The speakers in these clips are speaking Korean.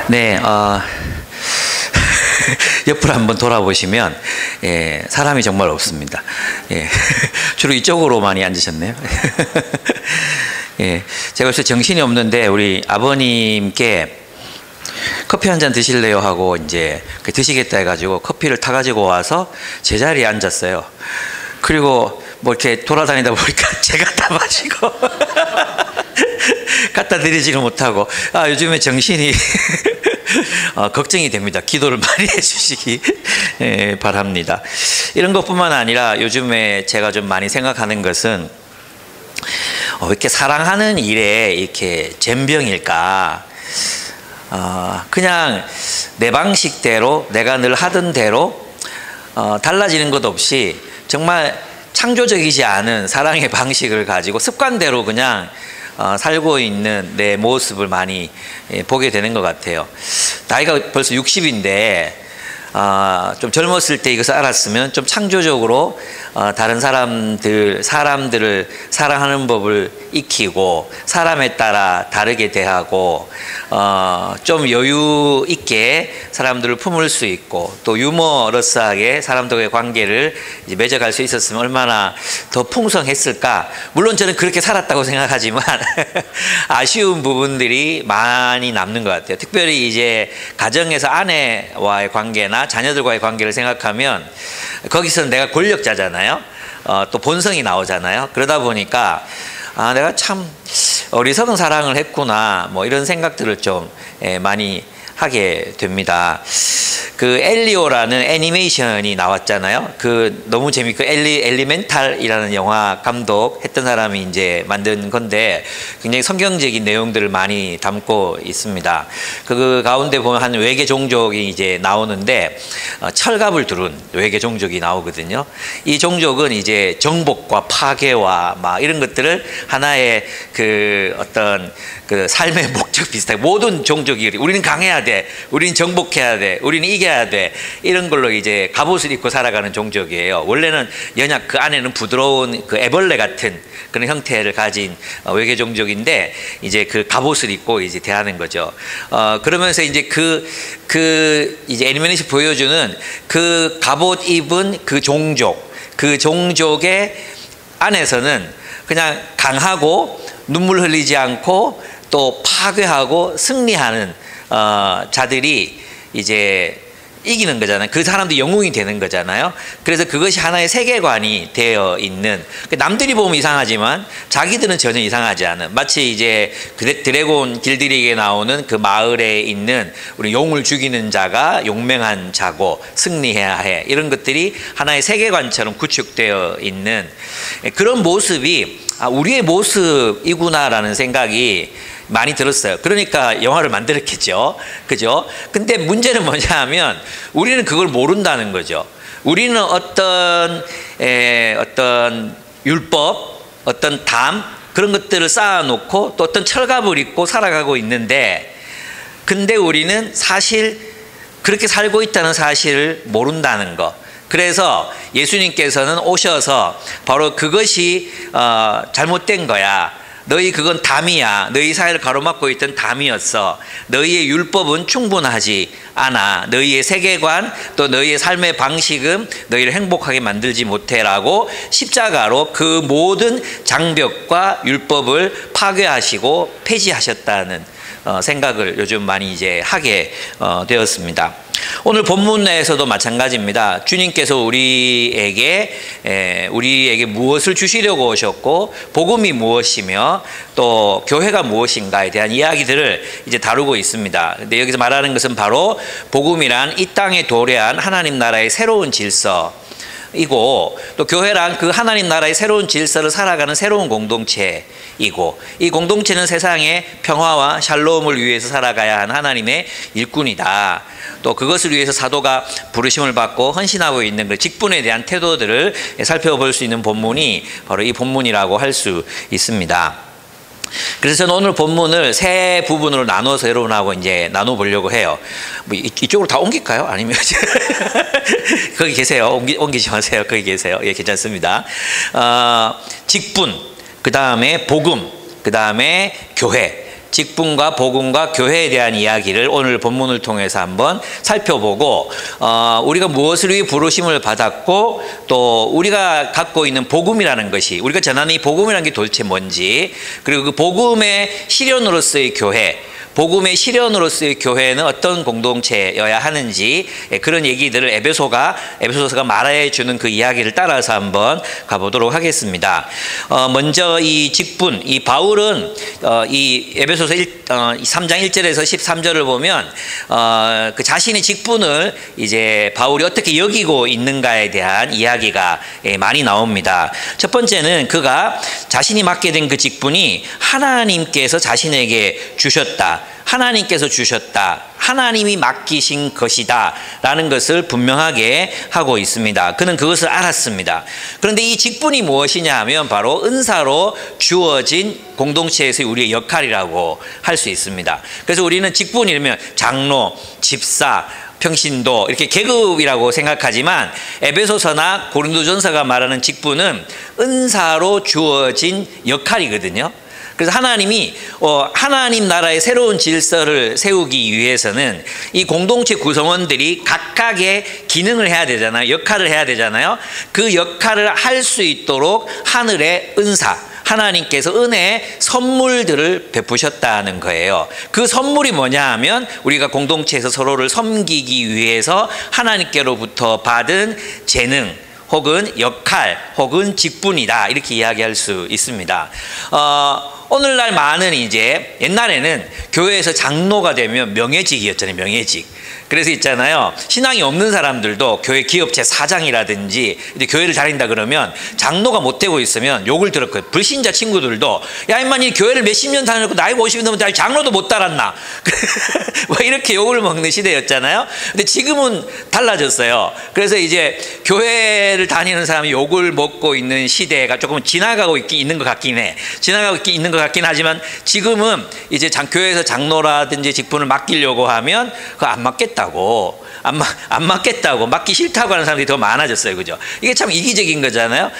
네, 옆으로 한번 돌아보시면 사람이 정말 없습니다. 주로 이쪽으로 많이 앉으셨네요. 제가 요새 정신이 없는데 우리 아버님께 커피 한 잔 드실래요 하고 이제 드시겠다 해가지고 커피를 타가지고 와서 제자리에 앉았어요. 그리고 뭐 이렇게 돌아다니다 보니까 제가 다 마시고 갖다 드리지는 못하고 요즘에 정신이 걱정이 됩니다. 기도를 많이 해주시기 바랍니다. 이런 것뿐만 아니라 요즘에 제가 좀 많이 생각하는 것은 이렇게 사랑하는 일에 이렇게 젬병일까? 그냥 내 방식대로 내가 늘 하던 대로 달라지는 것 없이 정말 창조적이지 않은 사랑의 방식을 가지고 습관대로 그냥 살고 있는 내 모습을 많이 보게 되는 것 같아요. 나이가 벌써 60인데 좀 젊었을 때 이것을 알았으면 좀 창조적으로 다른 사람들을 사랑하는 법을 익히고 사람에 따라 다르게 대하고 좀 여유 있게 사람들을 품을 수 있고 또 유머러스하게 사람들과의 관계를 이제 맺어갈 수 있었으면 얼마나 더 풍성했을까. 물론 저는 그렇게 살았다고 생각하지만 아쉬운 부분들이 많이 남는 것 같아요. 특별히 이제 가정에서 아내와의 관계나 자녀들과의 관계를 생각하면 거기서는 내가 권력자잖아요. 또 본성이 나오잖아요. 그러다 보니까 내가 참 어리석은 사랑을 했구나 뭐 이런 생각들을 좀 많이 하게 됩니다. 그 엘리오라는 애니메이션이 나왔잖아요. 그 너무 재밌고 엘리멘탈이라는 영화 감독했던 사람이 이제 만든 건데 굉장히 성경적인 내용들을 많이 담고 있습니다. 그 가운데 보면 한 외계 종족이 이제 나오는데 철갑을 두른 외계 종족이 나오거든요. 이 종족은 이제 정복과 파괴와 막 이런 것들을 하나의 그 어떤 그 삶의 목적 비슷하게 모든 종족이 우리는 강해야 돼, 우리는 정복해야 돼, 우리는 이겨야 돼 이런 걸로 이제 갑옷을 입고 살아가는 종족이에요. 원래는 연약 그 안에는 부드러운 그 애벌레 같은 그런 형태를 가진 외계 종족인데 이제 그 갑옷을 입고 이제 대하는 거죠. 그러면서 이제 이제 애니메이션 보여주는 그 갑옷 입은 그 종족의 안에서는 그냥 강하고 눈물 흘리지 않고 또 파괴하고 승리하는 자들이 이제 이기는 거잖아요. 그 사람도 영웅이 되는 거잖아요. 그래서 그것이 하나의 세계관이 되어 있는, 남들이 보면 이상하지만 자기들은 전혀 이상하지 않은, 마치 이제 드래곤 길들이기에 나오는 그 마을에 있는 우리 용을 죽이는 자가 용맹한 자고 승리해야 해, 이런 것들이 하나의 세계관처럼 구축되어 있는 그런 모습이 우리의 모습이구나라는 생각이 많이 들었어요. 그러니까 영화를 만들었겠죠. 그죠? 근데 문제는 뭐냐 하면 우리는 그걸 모른다는 거죠. 우리는 어떤 율법, 어떤 담, 그런 것들을 쌓아놓고 또 어떤 철갑을 입고 살아가고 있는데, 근데 우리는 사실 그렇게 살고 있다는 사실을 모른다는 거. 그래서 예수님께서는 오셔서 바로 그것이 잘못된 거야. 너희 그건 담이야. 너희 사회를 가로막고 있던 담이었어. 너희의 율법은 충분하지 않아. 너희의 세계관 또 너희의 삶의 방식은 너희를 행복하게 만들지 못해라고 십자가로 그 모든 장벽과 율법을 파괴하시고 폐지하셨다는 생각을 요즘 많이 이제 하게 되었습니다. 오늘 본문 내에서도 마찬가지입니다. 주님께서 우리에게 무엇을 주시려고 오셨고 복음이 무엇이며 또 교회가 무엇인가에 대한 이야기들을 이제 다루고 있습니다. 근데 여기서 말하는 것은 바로 복음이란 이 땅에 도래한 하나님 나라의 새로운 질서 이고, 또 교회란 그 하나님 나라의 새로운 질서를 살아가는 새로운 공동체이고, 이 공동체는 세상의 평화와 샬롬을 위해서 살아가야 하는 하나님의 일꾼이다. 또 그것을 위해서 사도가 부르심을 받고 헌신하고 있는 그 직분에 대한 태도들을 살펴볼 수 있는 본문이 바로 이 본문이라고 할 수 있습니다. 그래서 저는 오늘 본문을 세 부분으로 나눠서 여러분하고 이제 나눠보려고 해요. 뭐 이쪽으로 다 옮길까요? 아니면 거기 계세요. 옮기지 마세요. 거기 계세요. 예, 괜찮습니다. 직분, 그 다음에 복음, 그 다음에 교회, 직분과 복음과 교회에 대한 이야기를 오늘 본문을 통해서 한번 살펴보고 우리가 무엇을 위해 부르심을 받았고 또 우리가 갖고 있는 복음이라는 것이 우리가 전하는 이 복음이라는 게 도대체 뭔지 그리고 그 복음의 실현으로서의 교회 복음의 실현으로서의 교회는 어떤 공동체여야 하는지 그런 얘기들을 에베소서가 말해 주는 그 이야기를 따라서 한번 가보도록 하겠습니다. 먼저 이 직분, 이 바울은 이 에베소서 3장 1절에서 13절을 보면 그 자신의 직분을 이제 바울이 어떻게 여기고 있는가에 대한 이야기가 많이 나옵니다. 첫 번째는 그가 자신이 맡게 된 그 직분이 하나님께서 자신에게 주셨다. 하나님께서 주셨다. 하나님이 맡기신 것이다. 라는 것을 분명하게 하고 있습니다. 그는 그것을 알았습니다. 그런데 이 직분이 무엇이냐 하면 바로 은사로 주어진 공동체에서의 우리의 역할이라고 할 수 있습니다. 그래서 우리는 직분이라면 장로, 집사, 평신도 이렇게 계급이라고 생각하지만 에베소서나 고린도전서가 말하는 직분은 은사로 주어진 역할이거든요. 그래서 하나님이 하나님 나라의 새로운 질서를 세우기 위해서는 이 공동체 구성원들이 각각의 기능을 해야 되잖아요. 역할을 해야 되잖아요. 그 역할을 할 수 있도록 하늘의 은사 하나님께서 은혜의 선물들을 베푸셨다는 거예요. 그 선물이 뭐냐 하면 우리가 공동체에서 서로를 섬기기 위해서 하나님께로부터 받은 재능 혹은 역할 혹은 직분이다 이렇게 이야기할 수 있습니다. 오늘날 많은 이제 옛날에는 교회에서 장로가 되면 명예직이었잖아요. 명예직. 그래서 있잖아요. 신앙이 없는 사람들도 교회 기업체 사장이라든지 이제 교회를 다닌다 그러면 장로가 못 되고 있으면 욕을 들었거든요. 불신자 친구들도 야 인만이 교회를 몇십 년 다녔고 나이가 50이 넘었는데 장로도 못 달았나. 뭐 이렇게 욕을 먹는 시대였잖아요. 근데 지금은 달라졌어요. 그래서 이제 교회를 다니는 사람이 욕을 먹고 있는 시대가 조금 지나가고 있는 것 같긴 해. 지나가고 있는 것 같긴 하지만 지금은 이제 교회에서 장로라든지 직분을 맡기려고 하면 그거 안 맡겠다고 안 맡겠다고 맡기 싫다고 하는 사람들이 더 많아졌어요. 그죠? 이게 참 이기적인 거잖아요.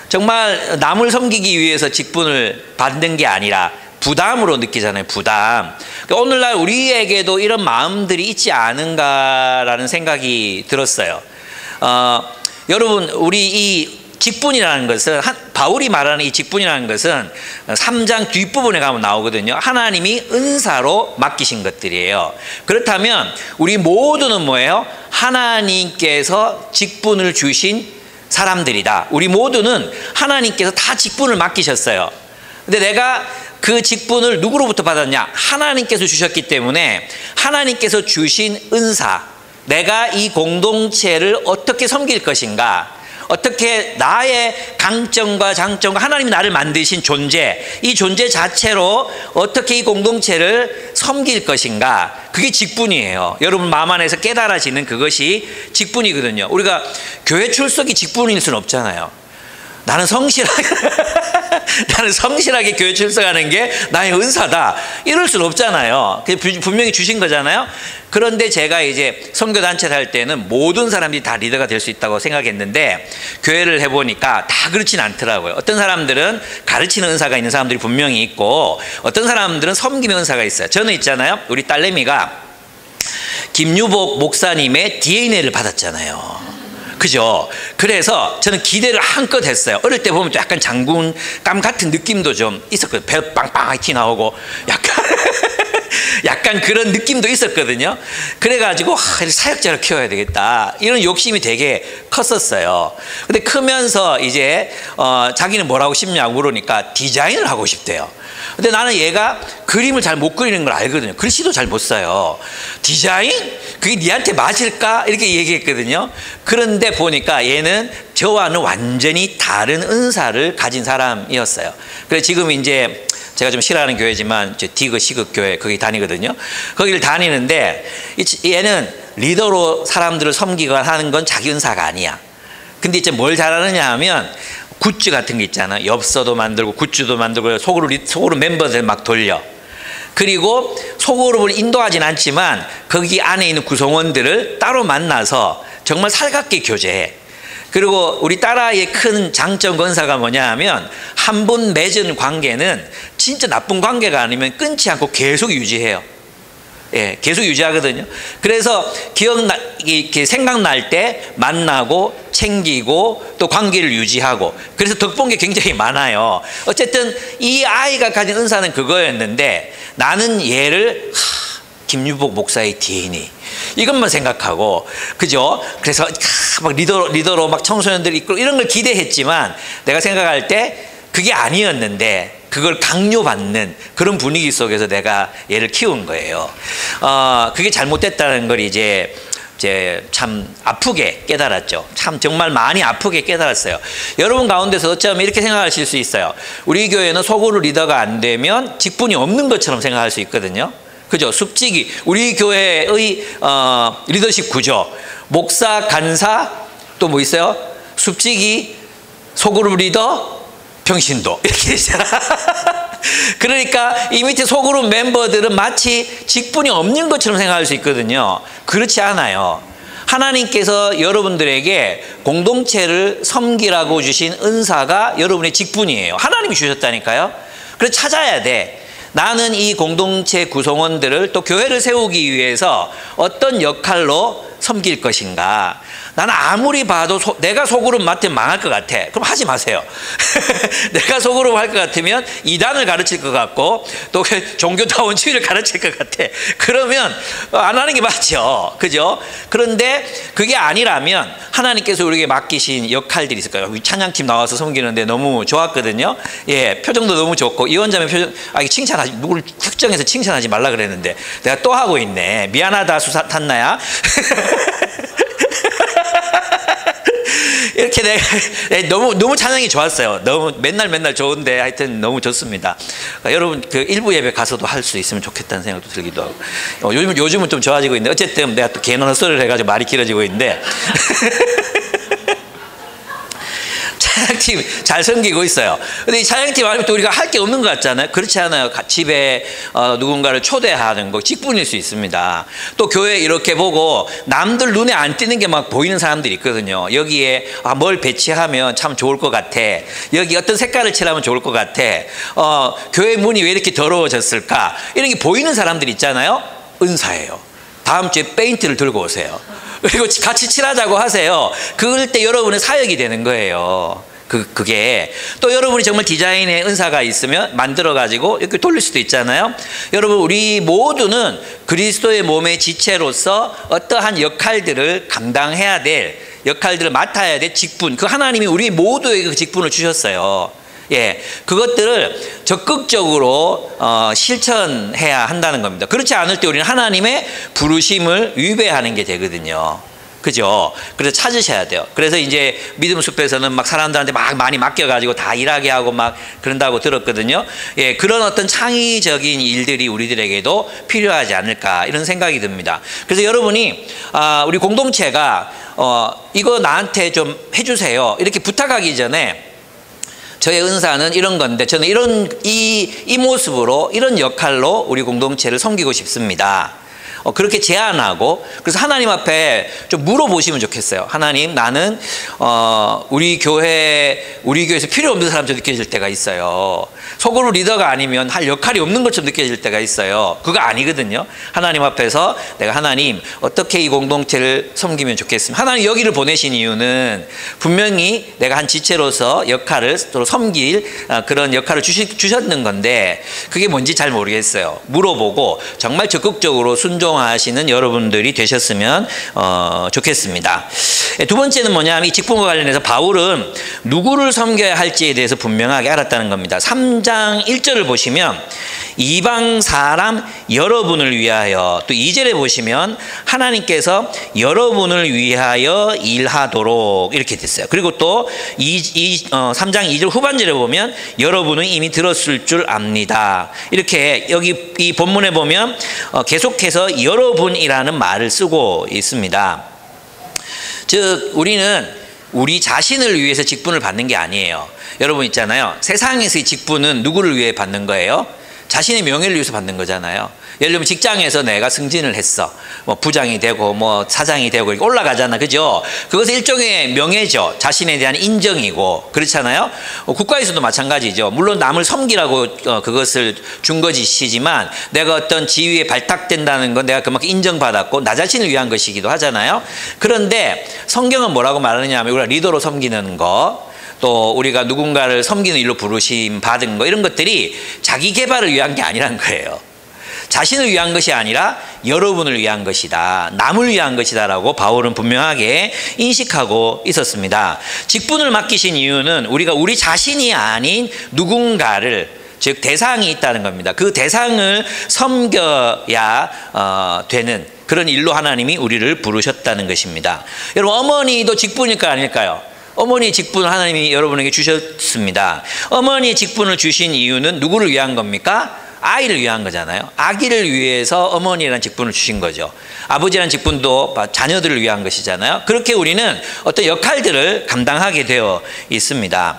정말 남을 섬기기 위해서 직분을 받는 게 아니라 부담으로 느끼잖아요. 부담. 그러니까 오늘날 우리에게도 이런 마음들이 있지 않은가라는 생각이 들었어요. 여러분 우리 이 직분이라는 것은 바울이 말하는 이 직분이라는 것은 3장 뒷부분에 가면 나오거든요. 하나님이 은사로 맡기신 것들이에요. 그렇다면 우리 모두는 뭐예요? 하나님께서 직분을 주신 사람들이다. 우리 모두는 하나님께서 다 직분을 맡기셨어요. 근데 내가 그 직분을 누구로부터 받았냐? 하나님께서 주셨기 때문에 하나님께서 주신 은사, 내가 이 공동체를 어떻게 섬길 것인가, 어떻게 나의 강점과 장점과 하나님이 나를 만드신 존재, 이 존재 자체로 어떻게 이 공동체를 섬길 것인가, 그게 직분이에요. 여러분 마음 안에서 깨달아지는 그것이 직분이거든요. 우리가 교회 출석이 직분일 수는 없잖아요. 나는 성실하게 교회 출석하는 게 나의 은사다 이럴 수는 없잖아요. 분명히 주신 거잖아요. 그런데 제가 이제 선교단체를 할 때는 모든 사람들이 다 리더가 될 수 있다고 생각했는데 교회를 해보니까 다 그렇진 않더라고요. 어떤 사람들은 가르치는 은사가 있는 사람들이 분명히 있고 어떤 사람들은 섬김의 은사가 있어요. 저는 있잖아요. 우리 딸내미가 김유복 목사님의 DNA를 받았잖아요. 그죠? 그래서 저는 기대를 한껏 했어요. 어릴 때 보면 또 약간 장군감 같은 느낌도 좀 있었거든요. 배 빵빵하게 티 나오고 약간 그런 느낌도 있었거든요. 그래가지고 사역자를 키워야 되겠다 이런 욕심이 되게 컸었어요. 근데 크면서 이제 자기는 뭘 하고 싶냐고 물으니까 디자인을 하고 싶대요. 근데 나는 얘가 그림을 잘 못 그리는 걸 알거든요. 글씨도 잘 못 써요. 디자인? 그게 니한테 맞을까? 이렇게 얘기했거든요. 그런데 보니까 얘는 저와는 완전히 다른 은사를 가진 사람이었어요. 그래서 지금 이제 제가 좀 싫어하는 교회지만 디그 시극 교회 거기 다니거든요. 거기를 다니는데 얘는 리더로 사람들을 섬기거나 하는 건 자기 은사가 아니야. 근데 이제 뭘 잘하느냐 하면 굿즈 같은 게 있잖아. 엽서도 만들고 굿즈도 만들고 속으로 멤버들 막 돌려. 그리고 소그룹을 인도하진 않지만 거기 안에 있는 구성원들을 따로 만나서 정말 살갑게 교제해. 그리고 우리 딸아이의 큰 장점 은사가 뭐냐 하면 한 번 맺은 관계는 진짜 나쁜 관계가 아니면 끊지 않고 계속 유지해요. 예, 계속 유지하거든요. 그래서 이렇게 생각날 때 만나고 챙기고 또 관계를 유지하고, 그래서 덕본 게 굉장히 많아요. 어쨌든 이 아이가 가진 은사는 그거였는데, 나는 얘를 김유복 목사의 DNA 이것만 생각하고, 그죠? 그래서 막 리더로 막 청소년들 이끌고 이런 걸 기대했지만, 내가 생각할 때 그게 아니었는데 그걸 강요받는 그런 분위기 속에서 내가 얘를 키운 거예요. 그게 잘못됐다는 걸 이제 참 아프게 깨달았죠. 참 정말 많이 아프게 깨달았어요. 여러분 가운데서 어쩌면 이렇게 생각하실 수 있어요. 우리 교회는 소그룹 리더가 안 되면 직분이 없는 것처럼 생각할 수 있거든요. 그죠? 숙직이 우리 교회의 리더십 구조, 목사, 간사, 또 뭐 있어요? 숙직이, 소그룹 리더, 평신도 이렇게 있잖아. 그러니까 이 밑에 소그룹 멤버들은 마치 직분이 없는 것처럼 생각할 수 있거든요. 그렇지 않아요. 하나님께서 여러분들에게 공동체를 섬기라고 주신 은사가 여러분의 직분이에요. 하나님이 주셨다니까요. 그래서 찾아야 돼. 나는 이 공동체 구성원들을 또 교회를 세우기 위해서 어떤 역할로 섬길 것인가. 나는 아무리 봐도 내가 소그룹 맡으면 망할 것 같아. 그럼 하지 마세요. 내가 소그룹 할 것 같으면 이단을 가르칠 것 같고 또 종교다원주의를 가르칠 것 같아. 그러면 안 하는 게 맞죠. 그죠? 그런데 그게 아니라면 하나님께서 우리에게 맡기신 역할들이 있을 거예요. 찬양팀 나와서 섬기는데 너무 좋았거든요. 예, 표정도 너무 좋고, 이 원자매 표정, 칭찬하지, 누구를 특정해서 칭찬하지 말라 그랬는데 내가 또 하고 있네. 미안하다 수사탄나야. 이렇게 내가 너무 찬양이 좋았어요. 너무 맨날 좋은데 하여튼 너무 좋습니다. 그러니까 여러분 그 일부 예배 가서도 할 수 있으면 좋겠다는 생각도 들기도 하고, 요즘은 좀 좋아지고 있는데, 어쨌든 내가 또 개non 헛소리를 해가지고 말이 길어지고 있는데 찬양팀 잘 섬기고 있어요. 근데 이 찬양팀 아니면 또 우리가 할 게 없는 것 같잖아요. 그렇지 않아요. 집에 누군가를 초대하는 거 직분일 수 있습니다. 또 교회 이렇게 보고 남들 눈에 안 띄는 게 막 보이는 사람들이 있거든요. 여기에 뭘 배치하면 참 좋을 것 같아. 여기 어떤 색깔을 칠하면 좋을 것 같아. 교회 문이 왜 이렇게 더러워졌을까. 이런 게 보이는 사람들이 있잖아요. 은사예요. 다음 주에 페인트를 들고 오세요. 그리고 같이 칠하자고 하세요. 그럴 때 여러분의 사역이 되는 거예요. 그게 또 여러분이 정말 디자인의 은사가 있으면 만들어가지고 이렇게 돌릴 수도 있잖아요. 여러분, 우리 모두는 그리스도의 몸의 지체로서 어떠한 역할들을 감당해야 될, 역할들을 맡아야 될 직분, 그 하나님이 우리 모두에게 그 직분을 주셨어요. 예, 그것들을 적극적으로 실천해야 한다는 겁니다. 그렇지 않을 때 우리는 하나님의 부르심을 위배하는 게 되거든요. 그죠? 그래서 찾으셔야 돼요. 그래서 이제 믿음 숲에서는 막 사람들한테 막 많이 맡겨가지고 다 일하게 하고 막 그런다고 들었거든요. 예, 그런 어떤 창의적인 일들이 우리들에게도 필요하지 않을까, 이런 생각이 듭니다. 그래서 여러분이 우리 공동체가 이거 나한테 좀 해주세요 이렇게 부탁하기 전에, 저의 은사는 이런 건데 저는 이 모습으로 이런 역할로 우리 공동체를 섬기고 싶습니다. 그렇게 제안하고, 그래서 하나님 앞에 좀 물어보시면 좋겠어요. 하나님, 나는 우리 교회에서 필요 없는 사람처럼 느껴질 때가 있어요. 소그룹 리더가 아니면 할 역할이 없는 것처럼 느껴질 때가 있어요. 그거 아니거든요. 하나님 앞에서 내가 하나님 어떻게 이 공동체를 섬기면 좋겠습니다. 하나님 여기를 보내신 이유는 분명히 내가 한 지체로서 역할을 또 섬길 그런 역할을 주셨는 건데, 그게 뭔지 잘 모르겠어요. 물어보고 정말 적극적으로 순종하시는 여러분들이 되셨으면 좋겠습니다. 두 번째는 뭐냐면, 이 직분과 관련해서 바울은 누구를 섬겨야 할지에 대해서 분명하게 알았다는 겁니다. 3장 1절을 보시면 이방 사람 여러분을 위하여, 또 2절에 보시면 하나님께서 여러분을 위하여 일하도록 이렇게 됐어요. 그리고 또 3장 2절 후반절에 보면 여러분은 이미 들었을 줄 압니다. 이렇게 여기 이 본문에 보면 계속해서 여러분이라는 말을 쓰고 있습니다. 즉 우리는 우리 자신을 위해서 직분을 받는 게 아니에요. 여러분 있잖아요. 세상에서의 직분은 누구를 위해 받는 거예요? 자신의 명예를 위해서 받는 거잖아요. 예를 들면 직장에서 내가 승진을 했어. 뭐 부장이 되고 뭐 사장이 되고 이렇게 올라가잖아. 그죠? 그것은 일종의 명예죠. 자신에 대한 인정이고. 그렇잖아요. 국가에서도 마찬가지죠. 물론 남을 섬기라고 그것을 준 것이지만 내가 어떤 지위에 발탁된다는 건 내가 그만큼 인정받았고 나 자신을 위한 것이기도 하잖아요. 그런데 성경은 뭐라고 말하느냐 하면 우리가 리더로 섬기는 거, 또 우리가 누군가를 섬기는 일로 부르심 받은 거, 이런 것들이 자기 개발을 위한 게 아니란 거예요. 자신을 위한 것이 아니라 여러분을 위한 것이다, 남을 위한 것이다 라고 바울은 분명하게 인식하고 있었습니다. 직분을 맡기신 이유는 우리가 우리 자신이 아닌 누군가를, 즉 대상이 있다는 겁니다. 그 대상을 섬겨야 되는 그런 일로 하나님이 우리를 부르셨다는 것입니다. 여러분, 어머니도 직분일까요, 아닐까요? 어머니의 직분을 하나님이 여러분에게 주셨습니다. 어머니의 직분을 주신 이유는 누구를 위한 겁니까? 아이를 위한 거잖아요. 아기를 위해서 어머니라는 직분을 주신 거죠. 아버지라는 직분도 자녀들을 위한 것이잖아요. 그렇게 우리는 어떤 역할들을 감당하게 되어 있습니다.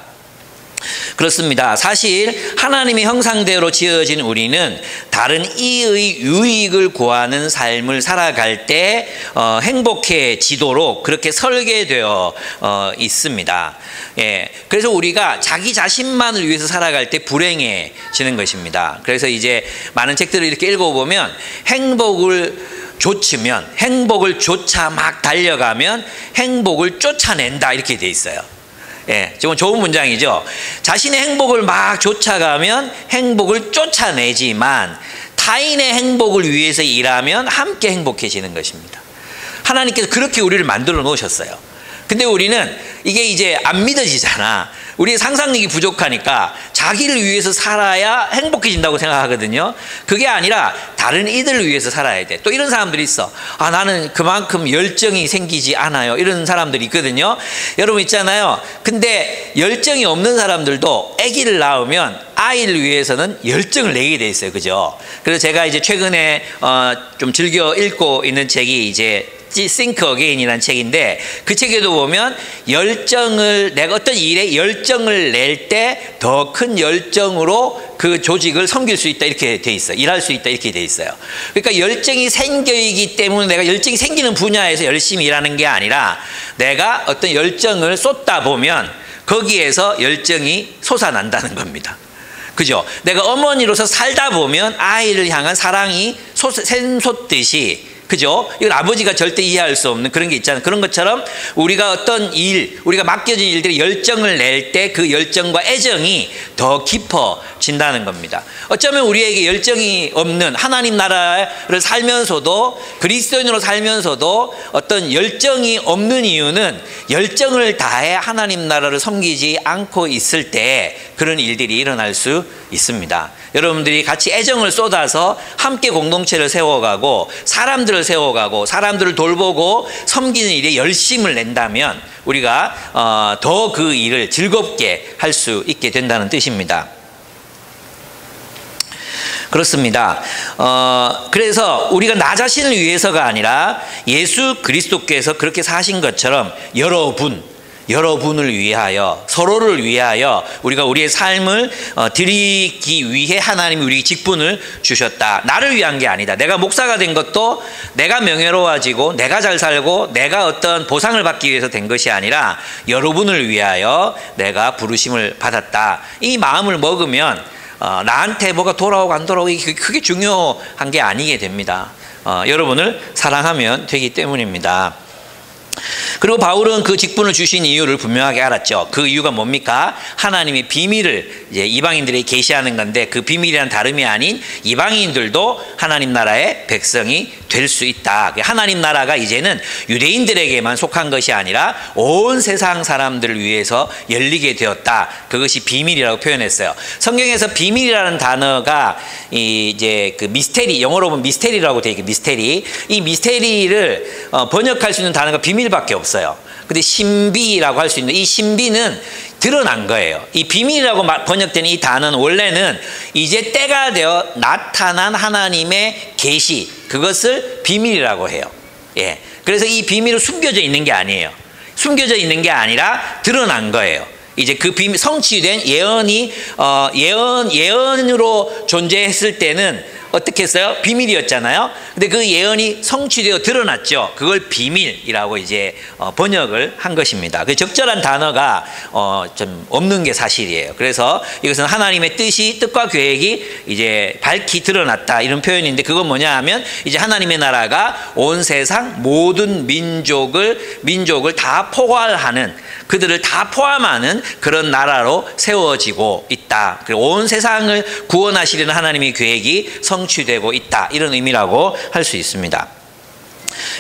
그렇습니다. 사실 하나님의 형상대로 지어진 우리는 다른 이의 유익을 구하는 삶을 살아갈 때 행복해지도록 그렇게 설계되어 있습니다. 예, 그래서 우리가 자기 자신만을 위해서 살아갈 때 불행해지는 것입니다. 그래서 이제 많은 책들을 이렇게 읽어보면 행복을 좇으면, 행복을 쫓아 막 달려가면 행복을 쫓아낸다, 이렇게 돼 있어요. 예, 좀 좋은 문장이죠. 자신의 행복을 막 쫓아가면 행복을 쫓아내지만 타인의 행복을 위해서 일하면 함께 행복해지는 것입니다. 하나님께서 그렇게 우리를 만들어 놓으셨어요. 근데 우리는 이게 이제 안 믿어지잖아. 우리의 상상력이 부족하니까 자기를 위해서 살아야 행복해진다고 생각하거든요. 그게 아니라 다른 이들을 위해서 살아야 돼. 또 이런 사람들이 있어. 아, 나는 그만큼 열정이 생기지 않아요. 이런 사람들이 있거든요. 여러분 있잖아요. 근데 열정이 없는 사람들도 아기를 낳으면 아이를 위해서는 열정을 내게 돼 있어요. 그죠? 그래서 제가 이제 최근에 좀 즐겨 읽고 있는 책이 이제 Think Again이라는 책인데, 그 책에도 보면 열정을, 내가 어떤 일에 열정을 낼 때 더 큰 열정으로 그 조직을 섬길 수 있다, 이렇게 돼 있어요. 일할 수 있다, 이렇게 돼 있어요. 그러니까 열정이 생기기 때문에 내가 열정이 생기는 분야에서 열심히 일하는 게 아니라 내가 어떤 열정을 쏟다 보면 거기에서 열정이 솟아난다는 겁니다. 그죠? 내가 어머니로서 살다 보면 아이를 향한 사랑이 샘솟듯이, 그죠? 이건 아버지가 절대 이해할 수 없는 그런 게 있잖아요. 그런 것처럼 우리가 어떤 일, 우리가 맡겨진 일들에 열정을 낼 때 그 열정과 애정이 더 깊어진다는 겁니다. 어쩌면 우리에게 열정이 없는 하나님 나라를 살면서도, 그리스도인으로 살면서도 어떤 열정이 없는 이유는 열정을 다해 하나님 나라를 섬기지 않고 있을 때 그런 일들이 일어날 수 있습니다. 여러분들이 같이 애정을 쏟아서 함께 공동체를 세워가고 사람들을 세워가고 사람들을 돌보고 섬기는 일에 열심을 낸다면 우리가 더 그 일을 즐겁게 할 수 있게 된다는 뜻입니다. 그렇습니다. 그래서 우리가 나 자신을 위해서가 아니라 예수 그리스도께서 그렇게 사신 것처럼 여러분을 위하여, 서로를 위하여 우리가 우리의 삶을 드리기 위해 하나님이 우리에게 직분을 주셨다. 나를 위한 게 아니다. 내가 목사가 된 것도 내가 명예로워지고 내가 잘 살고 내가 어떤 보상을 받기 위해서 된 것이 아니라 여러분을 위하여 내가 부르심을 받았다. 이 마음을 먹으면 나한테 뭐가 돌아오고 안 돌아오고 그게 중요한 게 아니게 됩니다. 여러분을 사랑하면 되기 때문입니다. 그리고 바울은 그 직분을 주신 이유를 분명하게 알았죠. 그 이유가 뭡니까? 하나님의 비밀을 이제 이방인들에게 계시하는 건데, 그 비밀이란 다름이 아닌 이방인들도 하나님 나라의 백성이 될 수 있다. 하나님 나라가 이제는 유대인들에게만 속한 것이 아니라 온 세상 사람들을 위해서 열리게 되었다. 그것이 비밀이라고 표현했어요. 성경에서 비밀이라는 단어가 이제 그 미스테리, 영어로 보면 미스테리라고 되어 있고, 미스테리. 이 미스테리를 번역할 수 있는 단어가 비밀밖에 없어요. 근데 신비라고 할 수 있는 이 신비는 드러난 거예요. 이 비밀이라고 번역된 이 단어는 원래는 이제 때가 되어 나타난 하나님의 계시, 그것을 비밀이라고 해요. 예. 그래서 이 비밀은 숨겨져 있는 게 아니에요. 숨겨져 있는 게 아니라 드러난 거예요. 이제 그 비밀 성취된 예언이 예언으로 존재했을 때는 어떻게 했어요? 비밀이었잖아요. 근데 그 예언이 성취되어 드러났죠. 그걸 비밀이라고 이제 번역을 한 것입니다. 그 적절한 단어가 좀 없는 게 사실이에요. 그래서 이것은 하나님의 뜻과 계획이 이제 밝히 드러났다 이런 표현인데, 그건 뭐냐 하면 이제 하나님의 나라가 온 세상 모든 민족을 다 포괄하는, 그들을 다 포함하는 그런 나라로 세워지고 있다. 그리고 온 세상을 구원하시려는 하나님의 계획이 성취되고 있다. 이런 의미라고 할 수 있습니다.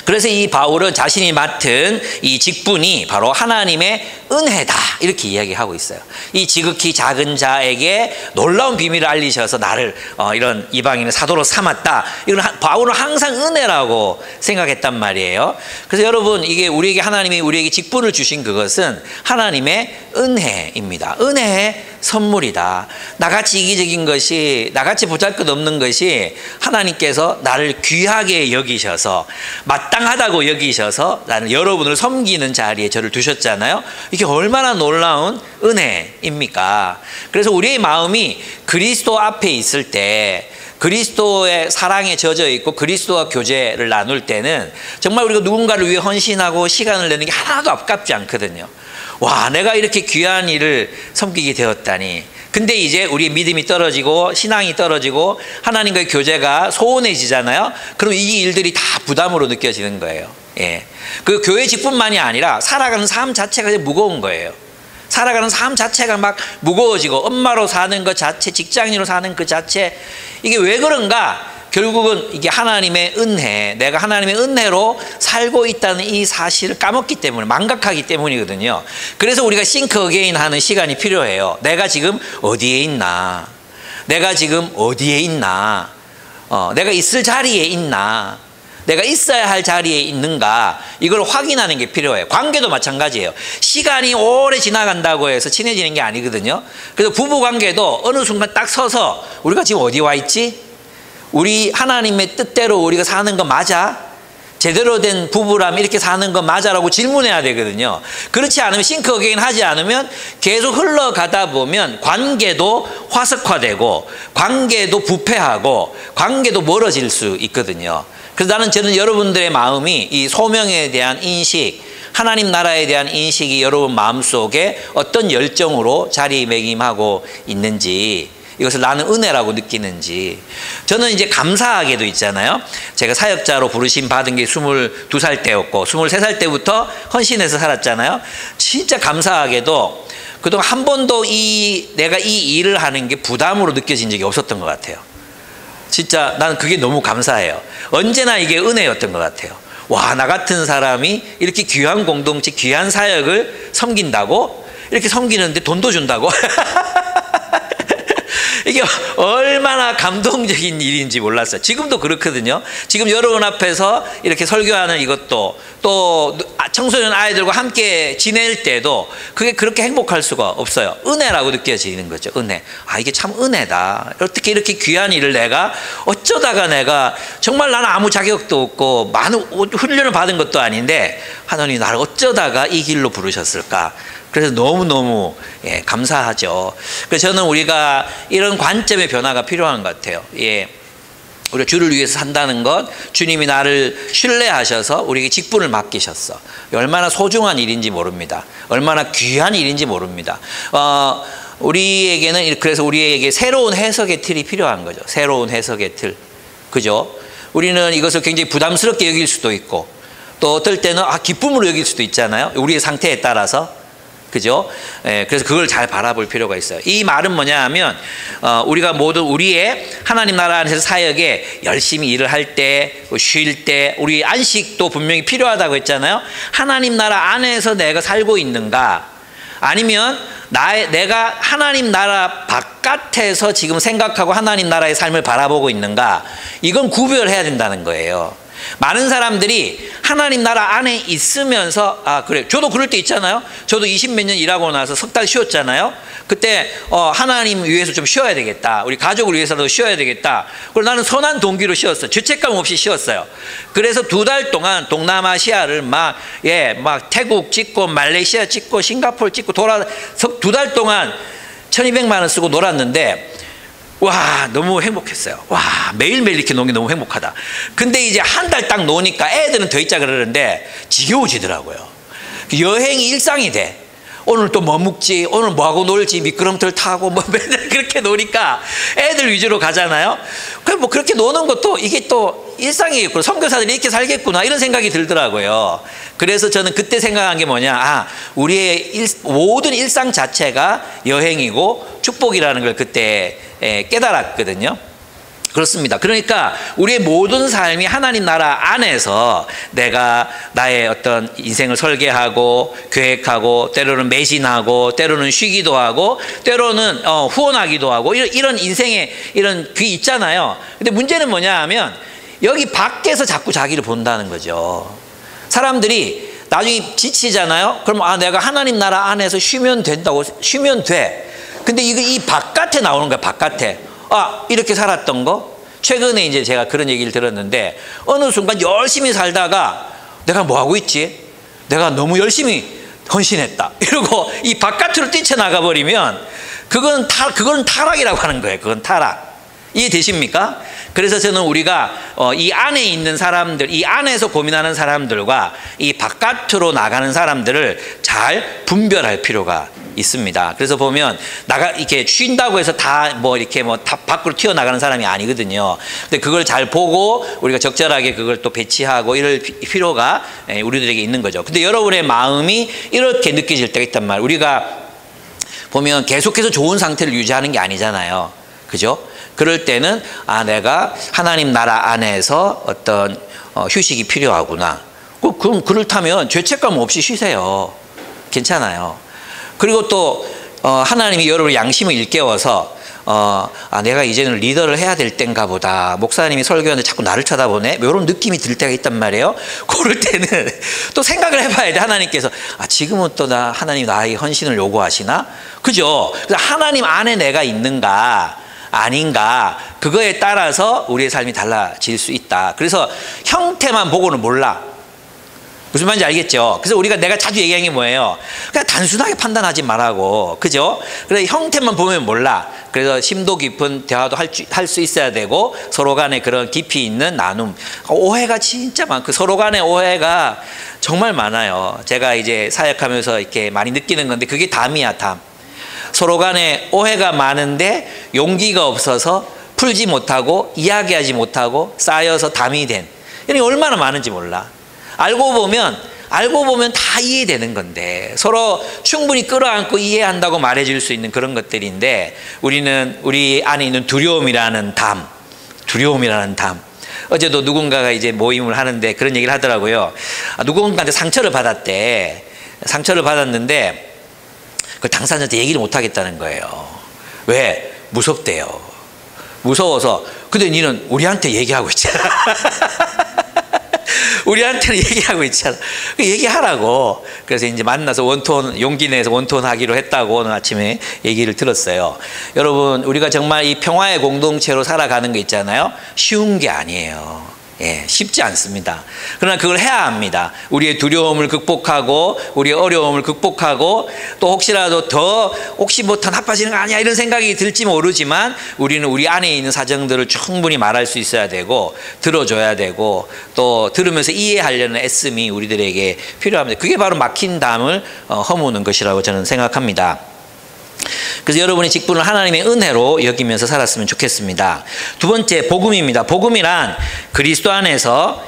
그래서 이 바울은 자신이 맡은 이 직분이 바로 하나님의 은혜다 이렇게 이야기하고 있어요. 이 지극히 작은 자에게 놀라운 비밀을 알리셔서 나를 이런 이방인의 사도로 삼았다. 이건 바울은 항상 은혜라고 생각했단 말이에요. 그래서 여러분, 이게 하나님이 우리에게 직분을 주신 그것은 하나님의 은혜입니다. 은혜의 선물이다. 나같이 이기적인 것이, 나같이 보잘것없는 것이 하나님께서 나를 귀하게 여기셔서 마땅하다고 여기셔서 나는 여러분을 섬기는 자리에 저를 두셨잖아요. 이게 얼마나 놀라운 은혜입니까? 그래서 우리의 마음이 그리스도 앞에 있을 때, 그리스도의 사랑에 젖어 있고 그리스도와 교제를 나눌 때는 정말 우리가 누군가를 위해 헌신하고 시간을 내는 게 하나도 아깝지 않거든요. 와, 내가 이렇게 귀한 일을 섬기게 되었다니. 근데 이제 우리의 믿음이 떨어지고 신앙이 떨어지고 하나님과의 교제가 소원해지잖아요. 그럼 이 일들이 다 부담으로 느껴지는 거예요. 예. 그 교회 직분만이 아니라 살아가는 삶 자체가 무거운 거예요. 살아가는 삶 자체가 막 무거워지고, 엄마로 사는 것 자체, 직장인으로 사는 그 자체, 이게 왜 그런가? 결국은 이게 하나님의 은혜, 내가 하나님의 은혜로 살고 있다는 이 사실을 까먹기 때문에, 망각하기 때문이거든요. 그래서 우리가 싱크 어게인 하는 시간이 필요해요. 내가 지금 어디에 있나? 내가 지금 어디에 있나? 내가 있을 자리에 있나? 내가 있어야 할 자리에 있는가? 이걸 확인하는 게 필요해요. 관계도 마찬가지예요. 시간이 오래 지나간다고 해서 친해지는 게 아니거든요. 그래서 부부 관계도 어느 순간 딱 서서 우리가 지금 어디 와 있지? 우리 하나님의 뜻대로 우리가 사는 거 맞아? 제대로 된 부부라면 이렇게 사는 거 맞아라고 질문해야 되거든요. 그렇지 않으면, 싱크 어게인 하지 않으면 계속 흘러가다 보면 관계도 화석화되고 관계도 부패하고 관계도 멀어질 수 있거든요. 그래서 저는 여러분들의 마음이 이 소명에 대한 인식, 하나님 나라에 대한 인식이 여러분 마음속에 어떤 열정으로 자리매김하고 있는지, 이것을 나는 은혜라고 느끼는지. 저는 이제 감사하게도 있잖아요. 제가 사역자로 부르심 받은 게 22살 때였고 23살 때부터 헌신해서 살았잖아요. 진짜 감사하게도 그동안 한 번도 내가 이 일을 하는 게 부담으로 느껴진 적이 없었던 것 같아요. 진짜 나는 그게 너무 감사해요. 언제나 이게 은혜였던 것 같아요. 와, 나 같은 사람이 이렇게 귀한 공동체, 귀한 사역을 섬긴다고? 이렇게 섬기는데 돈도 준다고? 이게 얼마나 감동적인 일인지 몰랐어요. 지금도 그렇거든요. 지금 여러분 앞에서 이렇게 설교하는 이것도, 또 청소년 아이들과 함께 지낼 때도 그게 그렇게 행복할 수가 없어요. 은혜라고 느껴지는 거죠. 은혜. 아, 이게 참 은혜다. 어떻게 이렇게 귀한 일을 어쩌다가 내가 정말 나는 아무 자격도 없고 많은 훈련을 받은 것도 아닌데 하나님이 나를 어쩌다가 이 길로 부르셨을까? 그래서 너무너무 감사하죠. 그래서 저는 우리가 이런 관점의 변화가 필요한 것 같아요. 우리가 주를 위해서 산다는 것, 주님이 나를 신뢰하셔서 우리에게 직분을 맡기셨어. 얼마나 소중한 일인지 모릅니다. 얼마나 귀한 일인지 모릅니다. 그래서 우리에게 새로운 해석의 틀이 필요한 거죠. 새로운 해석의 틀. 그죠? 우리는 이것을 굉장히 부담스럽게 여길 수도 있고, 또 어떨 때는 기쁨으로 여길 수도 있잖아요. 우리의 상태에 따라서. 그죠? 그래서 그걸 잘 바라볼 필요가 있어요. 이 말은 뭐냐 하면, 우리가 모두 우리의 하나님 나라 안에서 사역에 열심히 일을 할 때, 쉴 때, 우리 안식도 분명히 필요하다고 했잖아요. 하나님 나라 안에서 내가 살고 있는가? 아니면 내가 하나님 나라 바깥에서 지금 생각하고 하나님 나라의 삶을 바라보고 있는가? 이건 구별해야 된다는 거예요. 많은 사람들이 하나님 나라 안에 있으면서 그래 저도 그럴 때 있잖아요. 저도 20몇 년 일하고 나서 석 달 쉬었잖아요. 그때 하나님 위해서 좀 쉬어야 되겠다. 우리 가족을 위해서도 쉬어야 되겠다. 그리고 나는 선한 동기로 쉬었어요. 죄책감 없이 쉬었어요. 그래서 2달 동안 동남아시아를 막 태국 찍고 말레이시아 찍고 싱가포르 찍고 2달 동안 1200만 원 쓰고 놀았는데 와 너무 행복했어요. 와 매일매일 이렇게 노는 게 너무 행복하다. 근데 이제 한 달 딱 노니까 애들은 더 있자 그러는데 지겨워지더라고요. 여행이 일상이 돼. 오늘 또 뭐 먹지, 오늘 뭐하고 놀지, 미끄럼틀 타고 뭐 맨날 그렇게 노니까 애들 위주로 가잖아요. 그럼 뭐 그렇게 노는 것도 이게 또 일상이겠구나, 선교사들이 이렇게 살겠구나 이런 생각이 들더라고요. 그래서 저는 그때 생각한 게 뭐냐, 우리의 모든 일상 자체가 여행이고 축복이라는 걸 그때 깨달았거든요. 그렇습니다. 그러니까 우리의 모든 삶이 하나님 나라 안에서 내가 나의 어떤 인생을 설계하고 계획하고 때로는 매진하고 때로는 쉬기도 하고 때로는 후원하기도 하고 이런 인생의 이런 그 있잖아요. 근데 문제는 뭐냐 하면 여기 밖에서 자꾸 자기를 본다는 거죠. 사람들이 나중에 지치잖아요. 그럼 내가 하나님 나라 안에서 쉬면 된다고, 쉬면 돼. 근데 이 바깥에 나오는 거야. 바깥에 이렇게 살았던 거. 최근에 이제 제가 그런 얘기를 들었는데 어느 순간 열심히 살다가 내가 뭐 하고 있지? 내가 너무 열심히 헌신했다 이러고 이 바깥으로 뛰쳐나가 버리면 그건 타락이라고 하는 거예요. 그건 타락. 이해되십니까? 그래서 저는 우리가 이 안에 있는 사람들, 이 안에서 고민하는 사람들과 이 바깥으로 나가는 사람들을 잘 분별할 필요가 있습니다. 그래서 보면 이렇게 쉰다고 해서 다 밖으로 튀어나가는 사람이 아니거든요. 근데 그걸 잘 보고 우리가 적절하게 그걸 또 배치하고 이럴 필요가 우리들에게 있는 거죠. 근데 여러분의 마음이 이렇게 느껴질 때가 있단 말이에요. 우리가 보면 계속해서 좋은 상태를 유지하는 게 아니잖아요. 그죠? 그럴 때는 내가 하나님 나라 안에서 어떤 휴식이 필요하구나. 그럼 그렇다면 죄책감 없이 쉬세요. 괜찮아요. 그리고 또 하나님이 여러분의 양심을 일깨워서 내가 이제는 리더를 해야 될 땐가 보다. 목사님이 설교하는데 자꾸 나를 쳐다보네. 이런 느낌이 들 때가 있단 말이에요. 그럴 때는 또 생각을 해봐야 돼. 하나님께서 지금은 또 하나님 나에게 헌신을 요구하시나? 그죠? 그래서 하나님 안에 내가 있는가 아닌가, 그거에 따라서 우리의 삶이 달라질 수 있다. 그래서 형태만 보고는 몰라. 무슨 말인지 알겠죠? 그래서 내가 자주 얘기하는 게 뭐예요? 그냥 단순하게 판단하지 말라고. 그죠? 그래서 형태만 보면 몰라. 그래서 심도 깊은 대화도 할 수 있어야 되고, 서로 간에 그런 깊이 있는 나눔. 오해가 진짜 많고, 서로 간의 오해가 정말 많아요. 제가 이제 사역하면서 이렇게 많이 느끼는 건데, 그게 담이야, 담. 서로 간에 오해가 많은데 용기가 없어서 풀지 못하고 이야기하지 못하고 쌓여서 담이 된, 이게 얼마나 많은지 몰라. 알고 보면 다 이해되는 건데, 서로 충분히 끌어안고 이해한다고 말해줄 수 있는 그런 것들인데, 우리는 우리 안에 있는 두려움이라는 담. 어제도 누군가가 이제 모임을 하는데 그런 얘기를 하더라고요. 누군가한테 상처를 받았는데 그 당사자한테 얘기를 못 하겠다는 거예요. 왜? 무섭대요. 무서워서. 근데 니는 우리한테 얘기하고 있잖아. 우리한테는 얘기하고 있잖아. 얘기하라고. 그래서 이제 만나서 용기 내서 원톤 하기로 했다고 오늘 아침에 얘기를 들었어요. 여러분, 우리가 정말 이 평화의 공동체로 살아가는 거 있잖아요. 쉬운 게 아니에요. 쉽지 않습니다. 그러나 그걸 해야 합니다. 우리의 두려움을 극복하고, 우리의 어려움을 극복하고, 또 혹시 뭐 더 나빠지는 거 아니야 이런 생각이 들지 모르지만, 우리는 우리 안에 있는 사정들을 충분히 말할 수 있어야 되고, 들어줘야 되고, 또 들으면서 이해하려는 애씀이 우리들에게 필요합니다. 그게 바로 막힌 담을 허무는 것이라고 저는 생각합니다. 그래서 여러분이 직분을 하나님의 은혜로 여기면서 살았으면 좋겠습니다. 두 번째, 복음입니다. 복음이란 그리스도 안에서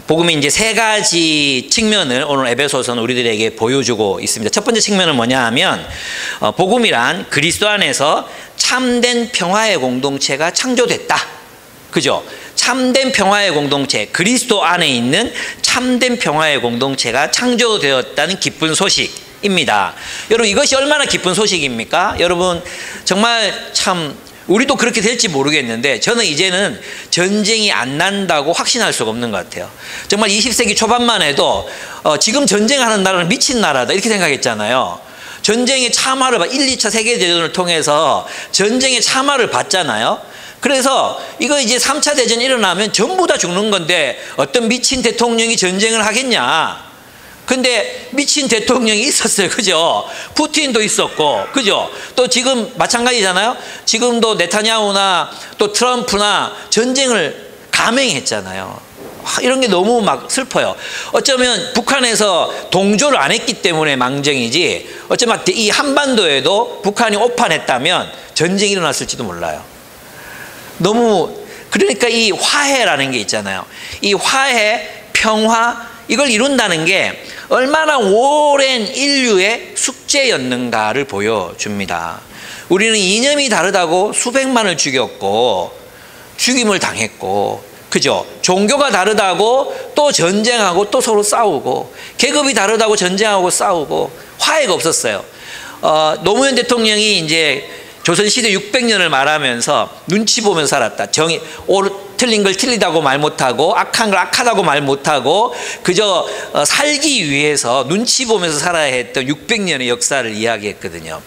복음이 이제 세 가지 측면을 오늘 에베소서는 우리들에게 보여주고 있습니다. 첫 번째 측면은 뭐냐 하면, 복음이란 그리스도 안에서 참된 평화의 공동체가 창조됐다. 그죠? 참된 평화의 공동체, 그리스도 안에 있는 참된 평화의 공동체가 창조되었다는 기쁜 소식입니다. 여러분, 이것이 얼마나 기쁜 소식입니까? 여러분, 정말 참 우리도 그렇게 될지 모르겠는데 저는 이제는 전쟁이 안 난다고 확신할 수가 없는 것 같아요. 정말 20세기 초반만 해도 지금 전쟁하는 나라는 미친 나라다 이렇게 생각했잖아요. 전쟁의 참화를 1, 2차 세계대전을 통해서 전쟁의 참화를 봤잖아요. 그래서 이거 이제 3차 대전이 일어나면 전부 다 죽는 건데 어떤 미친 대통령이 전쟁을 하겠냐. 근데 미친 대통령이 있었어요. 그죠? 푸틴도 있었고, 그죠? 또 지금 마찬가지잖아요. 지금도 네타냐후나 또 트럼프나 전쟁을 감행했잖아요. 이런 게 너무 막 슬퍼요. 어쩌면 북한에서 동조를 안 했기 때문에 망정이지, 어쩌면 이 한반도에도 북한이 오판했다면 전쟁이 일어났을지도 몰라요. 너무, 그러니까 이 화해라는 게 있잖아요. 이 화해, 평화, 이걸 이룬다는 게 얼마나 오랜 인류의 숙제였는가를 보여줍니다. 우리는 이념이 다르다고 수백만을 죽였고 죽임을 당했고, 그죠? 종교가 다르다고 또 전쟁하고 또 서로 싸우고, 계급이 다르다고 전쟁하고 싸우고, 화해가 없었어요. 노무현 대통령이 이제 조선시대 600년을 말하면서 눈치 보면서 살았다. 틀린 걸 틀리다고 말 못하고 악한 걸 악하다고 말 못하고 그저 살기 위해서 눈치 보면서 살아야 했던 600년의 역사를 이야기했거든요.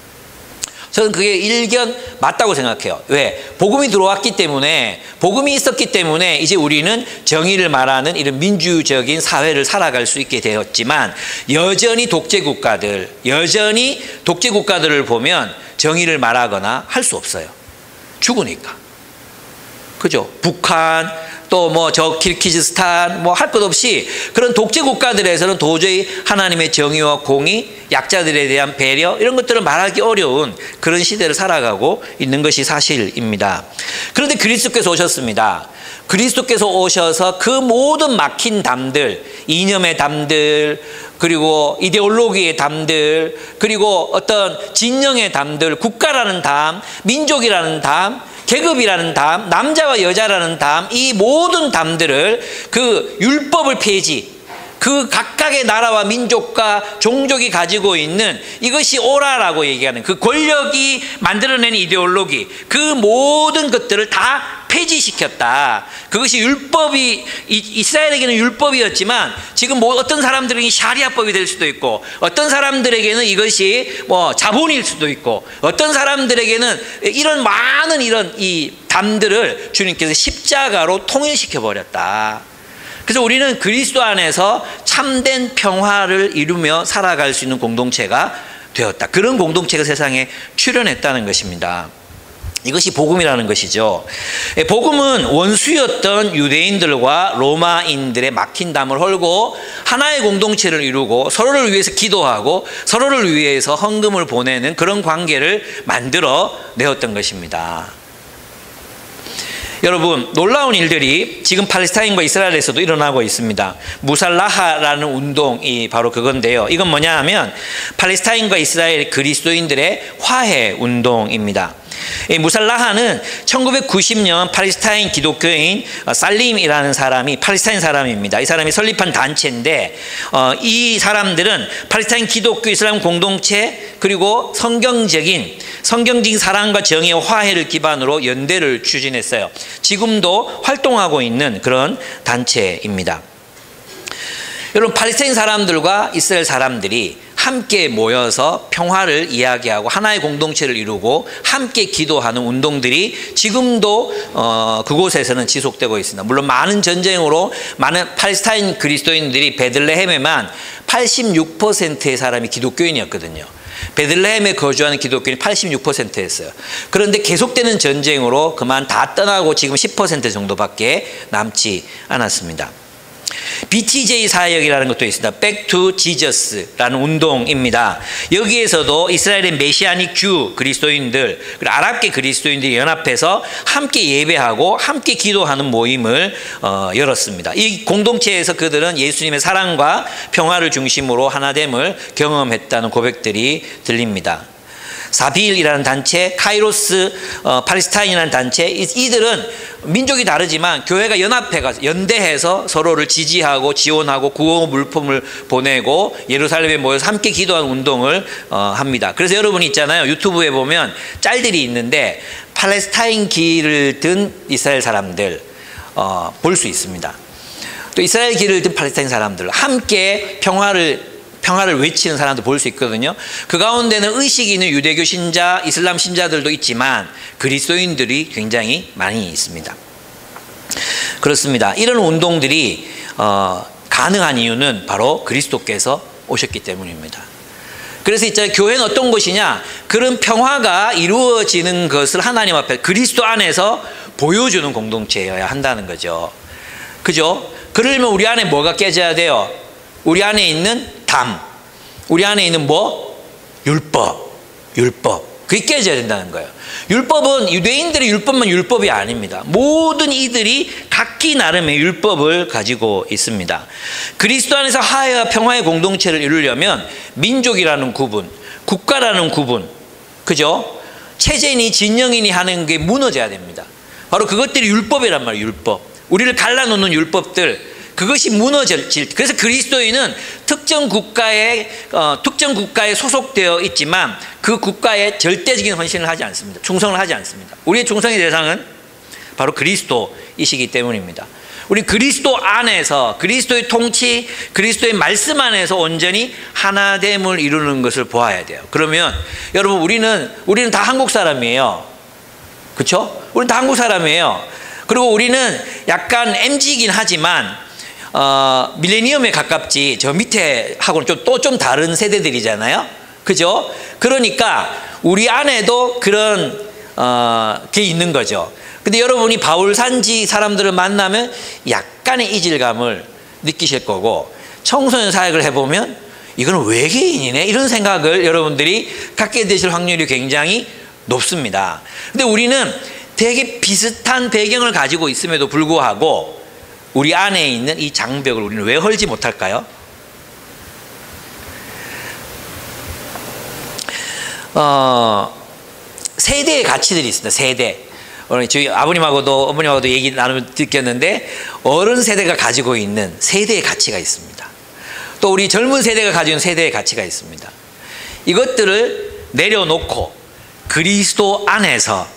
저는 그게 일견 맞다고 생각해요. 왜? 복음이 들어왔기 때문에, 복음이 있었기 때문에 이제 우리는 정의를 말하는 이런 민주적인 사회를 살아갈 수 있게 되었지만, 여전히 독재국가들을 보면 정의를 말하거나 할 수 없어요. 죽으니까. 그죠? 북한, 또 뭐 저 키르기즈스탄, 뭐 할 것 없이 그런 독재 국가들에서는 도저히 하나님의 정의와 공의, 약자들에 대한 배려, 이런 것들을 말하기 어려운 그런 시대를 살아가고 있는 것이 사실입니다. 그런데 그리스도께서 오셨습니다. 그리스도께서 오셔서 그 모든 막힌 담들, 이념의 담들, 그리고 이데올로기의 담들, 그리고 어떤 진영의 담들, 국가라는 담, 민족이라는 담, 계급이라는 담, 남자와 여자라는 담, 이 모든 담들을, 그 율법을 폐지, 그 각각의 나라와 민족과 종족이 가지고 있는 이것이 오라라고 얘기하는 그 권력이 만들어낸 이데올로기, 그 모든 것들을 다 폐지시켰다. 그것이 율법이, 이스라엘에게는 율법이었지만 지금 뭐 어떤 사람들에게는 샤리아법이 될 수도 있고, 어떤 사람들에게는 이것이 뭐 자본일 수도 있고, 어떤 사람들에게는 이런 많은 이 담들을 주님께서 십자가로 통일시켜 버렸다. 그래서 우리는 그리스도 안에서 참된 평화를 이루며 살아갈 수 있는 공동체가 되었다. 그런 공동체가 세상에 출현했다는 것입니다. 이것이 복음이라는 것이죠. 복음은 원수였던 유대인들과 로마인들의 막힌 담을 헐고 하나의 공동체를 이루고 서로를 위해서 기도하고 서로를 위해서 헌금을 보내는 그런 관계를 만들어 내었던 것입니다. 여러분, 놀라운 일들이 지금 팔레스타인과 이스라엘에서도 일어나고 있습니다. 무살라하라는 운동이 바로 그건데요. 이건 뭐냐 하면 팔레스타인과 이스라엘 그리스도인들의 화해 운동입니다. 이 무살라하는 1990년 팔레스타인 기독교인 살림이라는 사람이, 팔레스타인 사람입니다. 이 사람이 설립한 단체인데, 이 사람들은 팔레스타인 기독교 이슬람 공동체, 그리고 성경적인 사랑과 정의와 화해를 기반으로 연대를 추진했어요. 지금도 활동하고 있는 그런 단체입니다. 여러분, 팔레스타인 사람들과 이스라엘 사람들이 함께 모여서 평화를 이야기하고 하나의 공동체를 이루고 함께 기도하는 운동들이 지금도 그곳에서는 지속되고 있습니다. 물론 많은 전쟁으로 많은 팔레스타인 그리스도인들이 베들레헴에만 86%의 사람이 기독교인이었거든요. 베들레헴에 거주하는 기독교인이 86%였어요. 그런데 계속되는 전쟁으로 그만 다 떠나고 지금 10% 정도밖에 남지 않았습니다. BTJ 사역이라는 것도 있습니다. Back to Jesus라는 운동입니다. 여기에서도 이스라엘의 메시아닉 주 그리스도인들, 그리고 아랍계 그리스도인들이 연합해서 함께 예배하고 함께 기도하는 모임을 열었습니다. 이 공동체에서 그들은 예수님의 사랑과 평화를 중심으로 하나됨을 경험했다는 고백들이 들립니다. 사빌이라는 단체, 카이로스 팔레스타인이라는 단체, 이들은 민족이 다르지만 교회가 연합해서 연대해서 서로를 지지하고 지원하고 구호 물품을 보내고 예루살렘에 모여서 함께 기도하는 운동을 합니다. 그래서 여러분이 있잖아요, 유튜브에 보면 짤들이 있는데 팔레스타인 길을 든 이스라엘 사람들 볼 수 있습니다. 또 이스라엘 길을 든 팔레스타인 사람들 함께 평화를 외치는 사람도 볼 수 있거든요. 그 가운데는 의식이 있는 유대교 신자, 이슬람 신자들도 있지만 그리스도인들이 굉장히 많이 있습니다. 그렇습니다. 이런 운동들이 가능한 이유는 바로 그리스도께서 오셨기 때문입니다. 그래서 있잖아요, 교회는 어떤 곳이냐? 그런 평화가 이루어지는 것을 하나님 앞에 그리스도 안에서 보여주는 공동체여야 한다는 거죠. 그죠? 그러려면 우리 안에 뭐가 깨져야 돼요? 우리 안에 있는 담, 우리 안에 있는 뭐? 율법. 그게 깨져야 된다는 거예요. 율법은 유대인들의 율법만 율법이 아닙니다. 모든 이들이 각기 나름의 율법을 가지고 있습니다. 그리스도 안에서 화해와 평화의 공동체를 이루려면 민족이라는 구분, 국가라는 구분, 그죠? 체제니 진영이니 하는 게 무너져야 됩니다. 바로 그것들이 율법이란 말이에요. 율법. 우리를 갈라놓는 율법들, 그것이 무너질. 그래서 그리스도인은 특정 국가에 소속되어 있지만 그 국가에 절대적인 헌신을 하지 않습니다. 충성을 하지 않습니다. 우리의 충성의 대상은 바로 그리스도이시기 때문입니다. 우리 그리스도 안에서 그리스도의 통치, 그리스도의 말씀 안에서 온전히 하나됨을 이루는 것을 보아야 돼요. 그러면 여러분 우리는 다 한국 사람이에요. 그렇죠? 우리는 다 한국 사람이에요. 그리고 우리는 약간 MZ이긴 하지만 밀레니엄에 가깝지 저 밑에 하고는 좀 다른 세대들이잖아요. 그죠? 그러니까 우리 안에도 그런 게 있는 거죠. 근데 여러분이 바울산지 사람들을 만나면 약간의 이질감을 느끼실 거고, 청소년 사역을 해보면 이거는 외계인이네 이런 생각을 여러분들이 갖게 되실 확률이 굉장히 높습니다. 근데 우리는 되게 비슷한 배경을 가지고 있음에도 불구하고 우리 안에 있는 이 장벽을 우리는 왜 헐지 못할까요? 세대의 가치들이 있습니다. 세대. 오늘 저희 아버님하고도 어머님하고도 얘기 나누면 듣겠는데, 어른 세대가 가지고 있는 세대의 가치가 있습니다. 또 우리 젊은 세대가 가지고 있는 세대의 가치가 있습니다. 이것들을 내려놓고 그리스도 안에서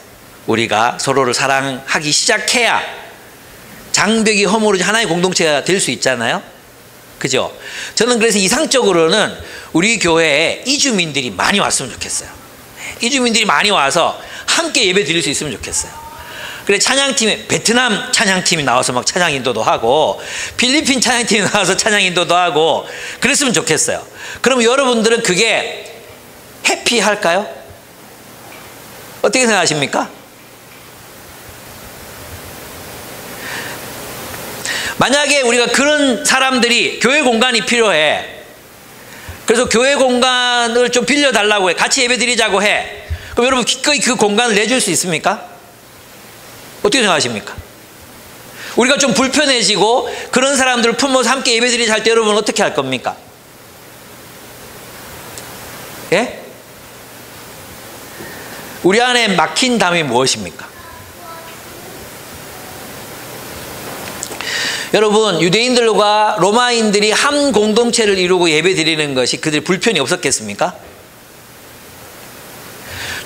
우리가 서로를 사랑하기 시작해야 장벽이 허물어진 하나의 공동체가 될 수 있잖아요. 그죠? 저는 그래서 이상적으로는 우리 교회에 이주민들이 많이 왔으면 좋겠어요. 이주민들이 많이 와서 함께 예배 드릴 수 있으면 좋겠어요. 그래, 찬양팀에 베트남 찬양팀이 나와서 막 찬양 인도도 하고, 필리핀 찬양팀이 나와서 찬양 인도도 하고 그랬으면 좋겠어요. 그럼 여러분들은 그게 해피할까요? 어떻게 생각하십니까? 만약에 우리가 그런 사람들이 교회 공간이 필요해, 그래서 교회 공간을 좀 빌려달라고 해, 같이 예배 드리자고 해, 그럼 여러분 기꺼이 그 공간을 내줄 수 있습니까? 어떻게 생각하십니까? 우리가 좀 불편해지고 그런 사람들을 품어서 함께 예배 드리자 할 때 여러분 어떻게 할 겁니까? 예? 우리 안에 막힌 담이 무엇입니까? 여러분, 유대인들과 로마인들이 한 공동체를 이루고 예배 드리는 것이 그들이 불편이 없었겠습니까?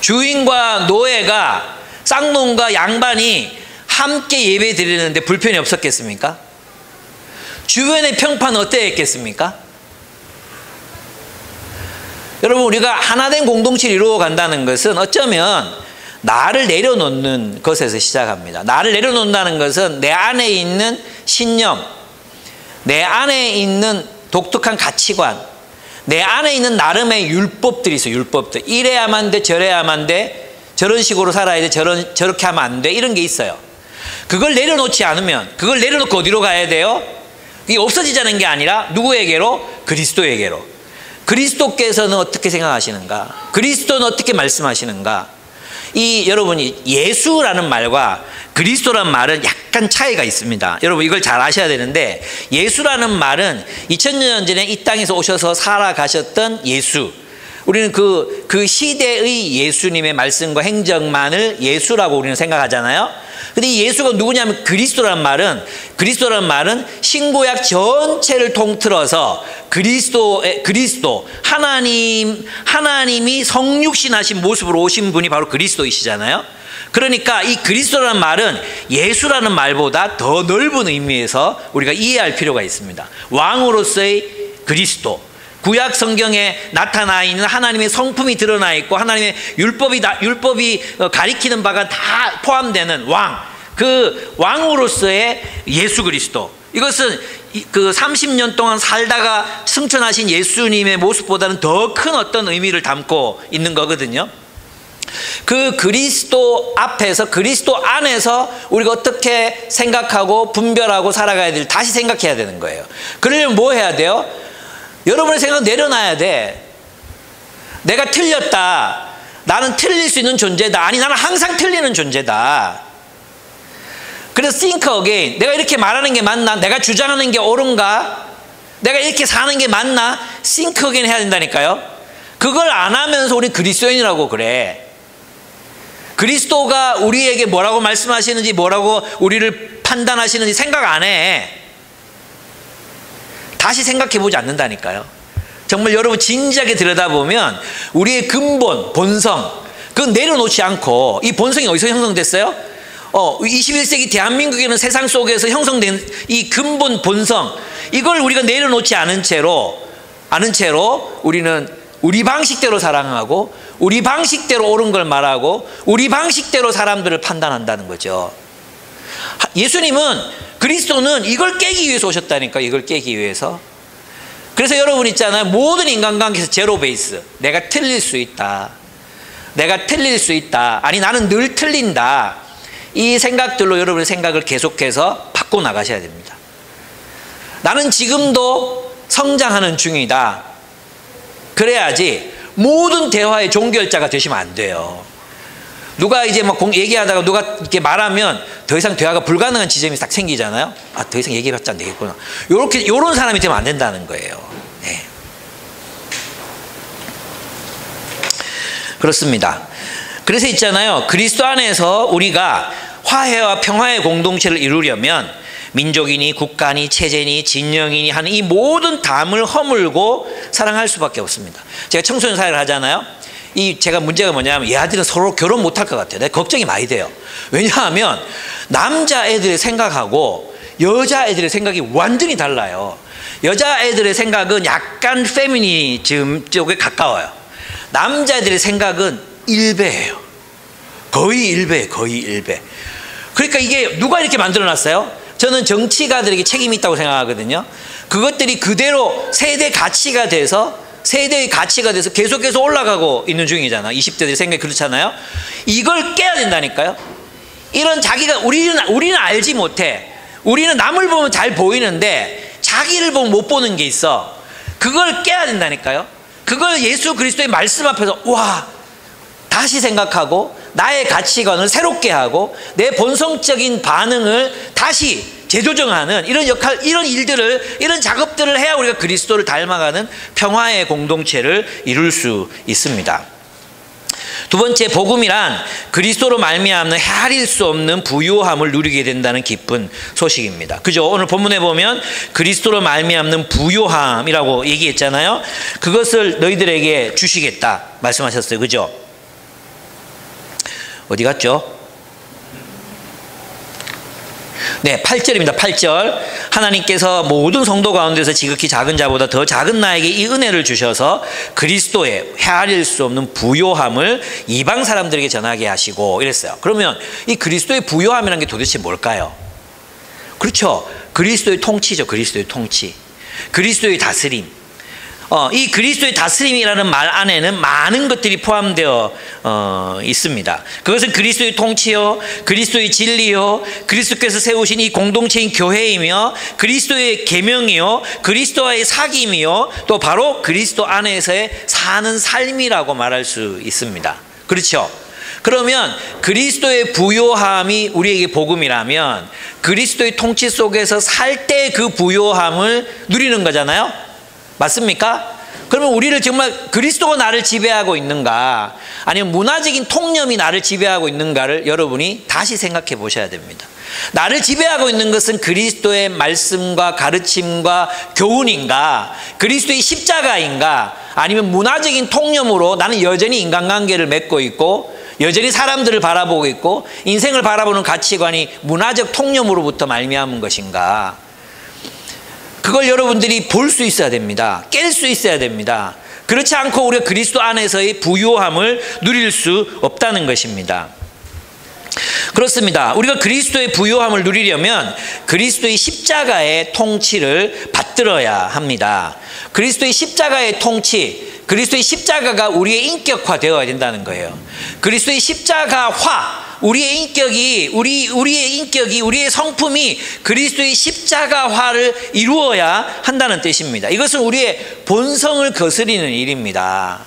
주인과 노예가, 쌍놈과 양반이 함께 예배 드리는데 불편이 없었겠습니까? 주변의 평판은 어땠겠습니까? 여러분, 우리가 하나된 공동체를 이루어 간다는 것은 어쩌면 나를 내려놓는 것에서 시작합니다. 나를 내려놓는다는 것은 내 안에 있는 신념, 내 안에 있는 독특한 가치관, 내 안에 있는 나름의 율법들이 있어요. 율법들. 이래야만 돼, 저래야만 돼, 저런 식으로 살아야 돼, 저렇게 하면 안 돼, 이런 게 있어요. 그걸 내려놓지 않으면, 그걸 내려놓고 어디로 가야 돼요? 이게 없어지자는 게 아니라 누구에게로? 그리스도에게로. 그리스도께서는 어떻게 생각하시는가? 그리스도는 어떻게 말씀하시는가? 여러분이 예수라는 말과 그리스도라는 말은 약간 차이가 있습니다. 여러분 이걸 잘 아셔야 되는데, 예수라는 말은 2000년 전에 이 땅에서 오셔서 살아가셨던 예수, 우리는 그 시대의 예수님의 말씀과 행적만을 예수라고 우리는 생각하잖아요. 근데 이 예수가 누구냐면 그리스도란 말은 신구약 전체를 통틀어서 그리스도 하나님이 성육신하신 모습으로 오신 분이 바로 그리스도이시잖아요. 그러니까 이 그리스도라는 말은 예수라는 말보다 더 넓은 의미에서 우리가 이해할 필요가 있습니다. 왕으로서의 그리스도, 구약 성경에 나타나 있는 하나님의 성품이 드러나 있고 하나님의 율법이 가리키는 바가 다 포함되는 왕, 그 왕으로서의 예수 그리스도. 이것은 그 30년 동안 살다가 승천하신 예수님의 모습보다는 더 큰 어떤 의미를 담고 있는 거거든요. 그 그리스도 앞에서, 그리스도 안에서 우리가 어떻게 생각하고 분별하고 살아가야 될, 다시 생각해야 되는 거예요. 그러려면 뭐 해야 돼요? 여러분의 생각을 내려놔야 돼. 내가 틀렸다. 나는 틀릴 수 있는 존재다. 아니, 나는 항상 틀리는 존재다. 그래서 think again. 내가 이렇게 말하는 게 맞나? 내가 주장하는 게 옳은가? 내가 이렇게 사는 게 맞나? think again 해야 된다니까요. 그걸 안 하면서 우리 그리스도인이라고 그래. 그리스도가 우리에게 뭐라고 말씀하시는지, 뭐라고 우리를 판단하시는지 생각 안 해. 다시 생각해보지 않는다니까요. 정말 여러분 진지하게 들여다보면 우리의 근본, 본성, 그건 내려놓지 않고, 이 본성이 어디서 형성됐어요? 21세기 대한민국에는 세상 속에서 형성된 이 근본 본성, 이걸 우리가 내려놓지 않은 채로 우리는 우리 방식대로 사랑하고, 우리 방식대로 옳은 걸 말하고, 우리 방식대로 사람들을 판단한다는 거죠. 예수님은, 그리스도는 이걸 깨기 위해서 오셨다니까. 이걸 깨기 위해서. 그래서 여러분 있잖아요, 모든 인간관계에서 제로 베이스, 내가 틀릴 수 있다, 아니 나는 늘 틀린다, 이 생각들로 여러분의 생각을 계속해서 바꿔 나가셔야 됩니다. 나는 지금도 성장하는 중이다. 그래야지 모든 대화의 종결자가 되시면 안 돼요. 누가 이제 막 얘기하다가 누가 이렇게 말하면 더 이상 대화가 불가능한 지점이 딱 생기잖아요. 아, 더 이상 얘기해봤자 안 되겠구나. 요런 사람이 되면 안 된다는 거예요. 네. 그렇습니다. 그래서 있잖아요, 그리스도 안에서 우리가 화해와 평화의 공동체를 이루려면 민족이니 국가니 체제니 진영이니 하는 이 모든 담을 허물고 사랑할 수밖에 없습니다. 제가 청소년 사회를 하잖아요. 제가 문제가 뭐냐면 얘들은 서로 결혼 못할 것 같아요. 내가 걱정이 많이 돼요. 왜냐하면 남자애들의 생각하고 여자애들의 생각이 완전히 달라요. 여자애들의 생각은 약간 페미니즘 쪽에 가까워요. 남자애들의 생각은 1배예요. 거의 1배. 그러니까 이게 누가 이렇게 만들어놨어요? 저는 정치가들에게 책임이 있다고 생각하거든요. 그것들이 그대로 세대의 가치가 돼서 계속해서 올라가고 있는 중이잖아. 20대들의 생각이 그렇잖아요. 이걸 깨야 된다니까요. 이런 자기가, 우리는 알지 못해. 우리는 남을 보면 잘 보이는데 자기를 보면 못 보는 게 있어. 그걸 깨야 된다니까요. 그걸 예수 그리스도의 말씀 앞에서 다시 생각하고 나의 가치관을 새롭게 하고 내 본성적인 반응을 다시 재조정하는 이런 이런 작업들을 해야 우리가 그리스도를 닮아가는 평화의 공동체를 이룰 수 있습니다. 두 번째, 복음이란 그리스도로 말미암는 헤아릴 수 없는 부요함을 누리게 된다는 기쁜 소식입니다. 그죠? 오늘 본문에 보면 그리스도로 말미암는 부요함이라고 얘기했잖아요. 그것을 너희들에게 주시겠다 말씀하셨어요. 그죠? 어디 갔죠? 네, 8절입니다. 8절. 하나님께서 모든 성도 가운데서 지극히 작은 자보다 더 작은 나에게 이 은혜를 주셔서 그리스도의 헤아릴 수 없는 부요함을 이방 사람들에게 전하게 하시고 이랬어요. 그러면 이 그리스도의 부요함이라는 게 도대체 뭘까요? 그렇죠. 그리스도의 통치죠. 그리스도의 통치. 그리스도의 다스림. 이 그리스도의 다스림이라는 말 안에는 많은 것들이 포함되어 있습니다. 그것은 그리스도의 통치요, 그리스도의 진리요, 그리스도께서 세우신 이 공동체인 교회이며 그리스도의 계명이요, 그리스도와의 사귐이요, 또 바로 그리스도 안에서의 사는 삶이라고 말할 수 있습니다. 그렇죠? 그러면 그리스도의 부요함이 우리에게 복음이라면 그리스도의 통치 속에서 살 때 그 부요함을 누리는 거잖아요. 맞습니까? 그러면 우리를 정말 그리스도가 나를 지배하고 있는가, 아니면 문화적인 통념이 나를 지배하고 있는가를 여러분이 다시 생각해 보셔야 됩니다. 나를 지배하고 있는 것은 그리스도의 말씀과 가르침과 교훈인가, 그리스도의 십자가인가, 아니면 문화적인 통념으로 나는 여전히 인간관계를 맺고 있고 여전히 사람들을 바라보고 있고 인생을 바라보는 가치관이 문화적 통념으로부터 말미암은 것인가. 그걸 여러분들이 볼 수 있어야 됩니다. 깰 수 있어야 됩니다. 그렇지 않고 우리가 그리스도 안에서의 부요함을 누릴 수 없다는 것입니다. 그렇습니다. 우리가 그리스도의 부요함을 누리려면 그리스도의 십자가의 통치를 받들어야 합니다. 그리스도의 십자가의 통치, 그리스도의 십자가가 우리의 인격화되어야 된다는 거예요. 그리스도의 십자가화, 우리의 인격이, 우리의 성품이 그리스도의 십자가화를 이루어야 한다는 뜻입니다. 이것은 우리의 본성을 거스리는 일입니다.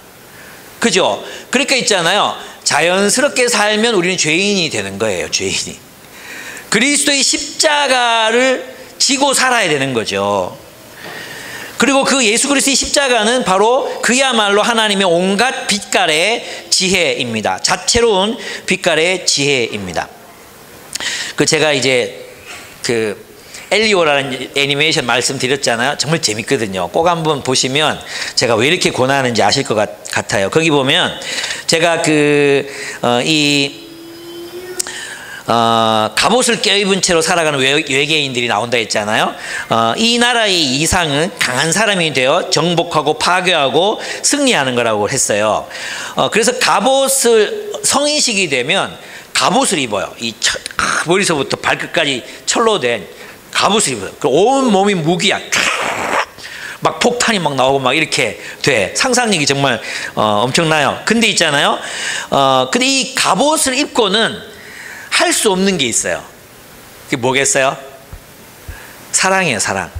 그죠? 그러니까 있잖아요. 자연스럽게 살면 우리는 죄인이 되는 거예요. 죄인이. 그리스도의 십자가를 지고 살아야 되는 거죠. 그리고 그 예수 그리스도의 십자가는 바로 그야말로 하나님의 온갖 빛깔의 지혜입니다. 자체로운 빛깔의 지혜입니다. 제가 이제 엘리오라는 애니메이션 말씀드렸잖아요. 정말 재밌거든요. 꼭 한번 보시면 제가 왜 이렇게 권하는지 아실 것 같아요. 거기 보면 제가 갑옷을 껴입은 채로 살아가는 외계인들이 나온다 했잖아요. 이 나라의 이상은 강한 사람이 되어 정복하고 파괴하고 승리하는 거라고 했어요. 그래서 갑옷을 성인식이 되면 갑옷을 입어요. 머리서부터 발끝까지 철로 된 갑옷을 입어요. 온 몸이 무기야. 막 폭탄이 막 나오고 막 이렇게 돼. 상상력이 정말 엄청나요. 근데 있잖아요. 근데 이 갑옷을 입고는 할 수 없는 게 있어요. 그게 뭐겠어요? 사랑이에요, 사랑.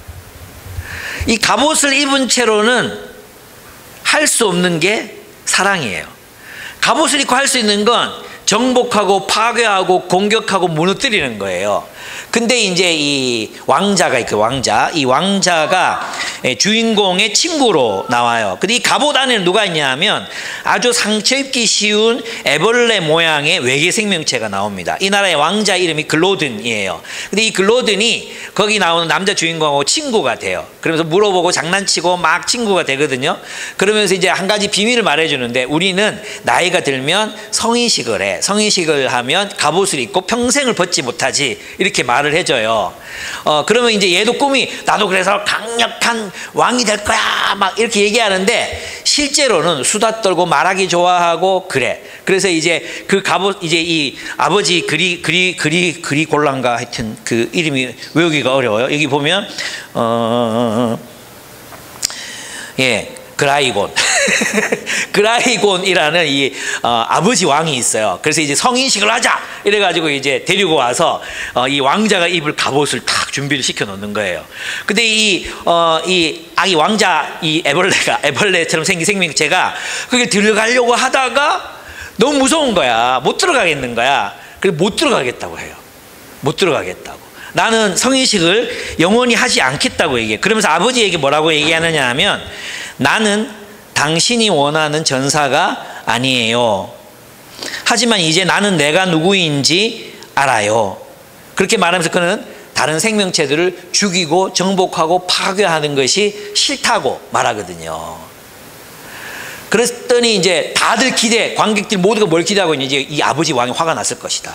이 갑옷을 입은 채로는 할 수 없는 게 사랑이에요. 갑옷을 입고 할 수 있는 건 정복하고 파괴하고 공격하고 무너뜨리는 거예요. 근데 이제 이 왕자가 이 왕자가 주인공의 친구로 나와요. 근데 이 갑옷 안에는 누가 있냐면 아주 상처 입기 쉬운 애벌레 모양의 외계 생명체가 나옵니다. 이 나라의 왕자 이름이 글로든이에요. 근데 이 글로든이 거기 나오는 남자 주인공하고 친구가 돼요. 그러면서 물어보고 장난치고 막 친구가 되거든요. 그러면서 이제 한 가지 비밀을 말해주는데, 우리는 나이가 들면 성인식을 해. 성인식을 하면 갑옷을 입고 평생을 벗지 못하지, 이렇게 말을 해줘요. 그러면 이제 얘도 꿈이 나도 그래서 강력한 왕이 될 거야 막 이렇게 얘기하는데, 실제로는 수다 떨고 말하기 좋아하고 그래. 그래서 이제 그 갑옷, 이제 이 아버지 그리골란가 하여튼 그 이름이 외우기가 어려워요. 여기 보면 그라이곤 그라이곤이라는 이 아버지 왕이 있어요. 그래서 이제 성인식을 하자 이래가지고 이제 데리고 와서 이 왕자가 입을 갑옷을 탁 준비를 시켜 놓는 거예요. 근데 이 아기 왕자, 이 애벌레처럼 생긴 생명체가 그게 들어가려고 하다가 너무 무서운 거야. 못 들어가겠는 거야. 그래서 못 들어가겠다고 해요. 못 들어가겠다고. 나는 성인식을 영원히 하지 않겠다고 얘기해. 그러면서 아버지에게 뭐라고 얘기하느냐 하면, 나는 당신이 원하는 전사가 아니에요. 하지만 이제 나는 내가 누구인지 알아요. 그렇게 말하면서 그는 다른 생명체들을 죽이고 정복하고 파괴하는 것이 싫다고 말하거든요. 그랬더니 이제 다들 관객들 모두가 뭘 기대하고 있는지, 이 아버지 왕이 화가 났을 것이다.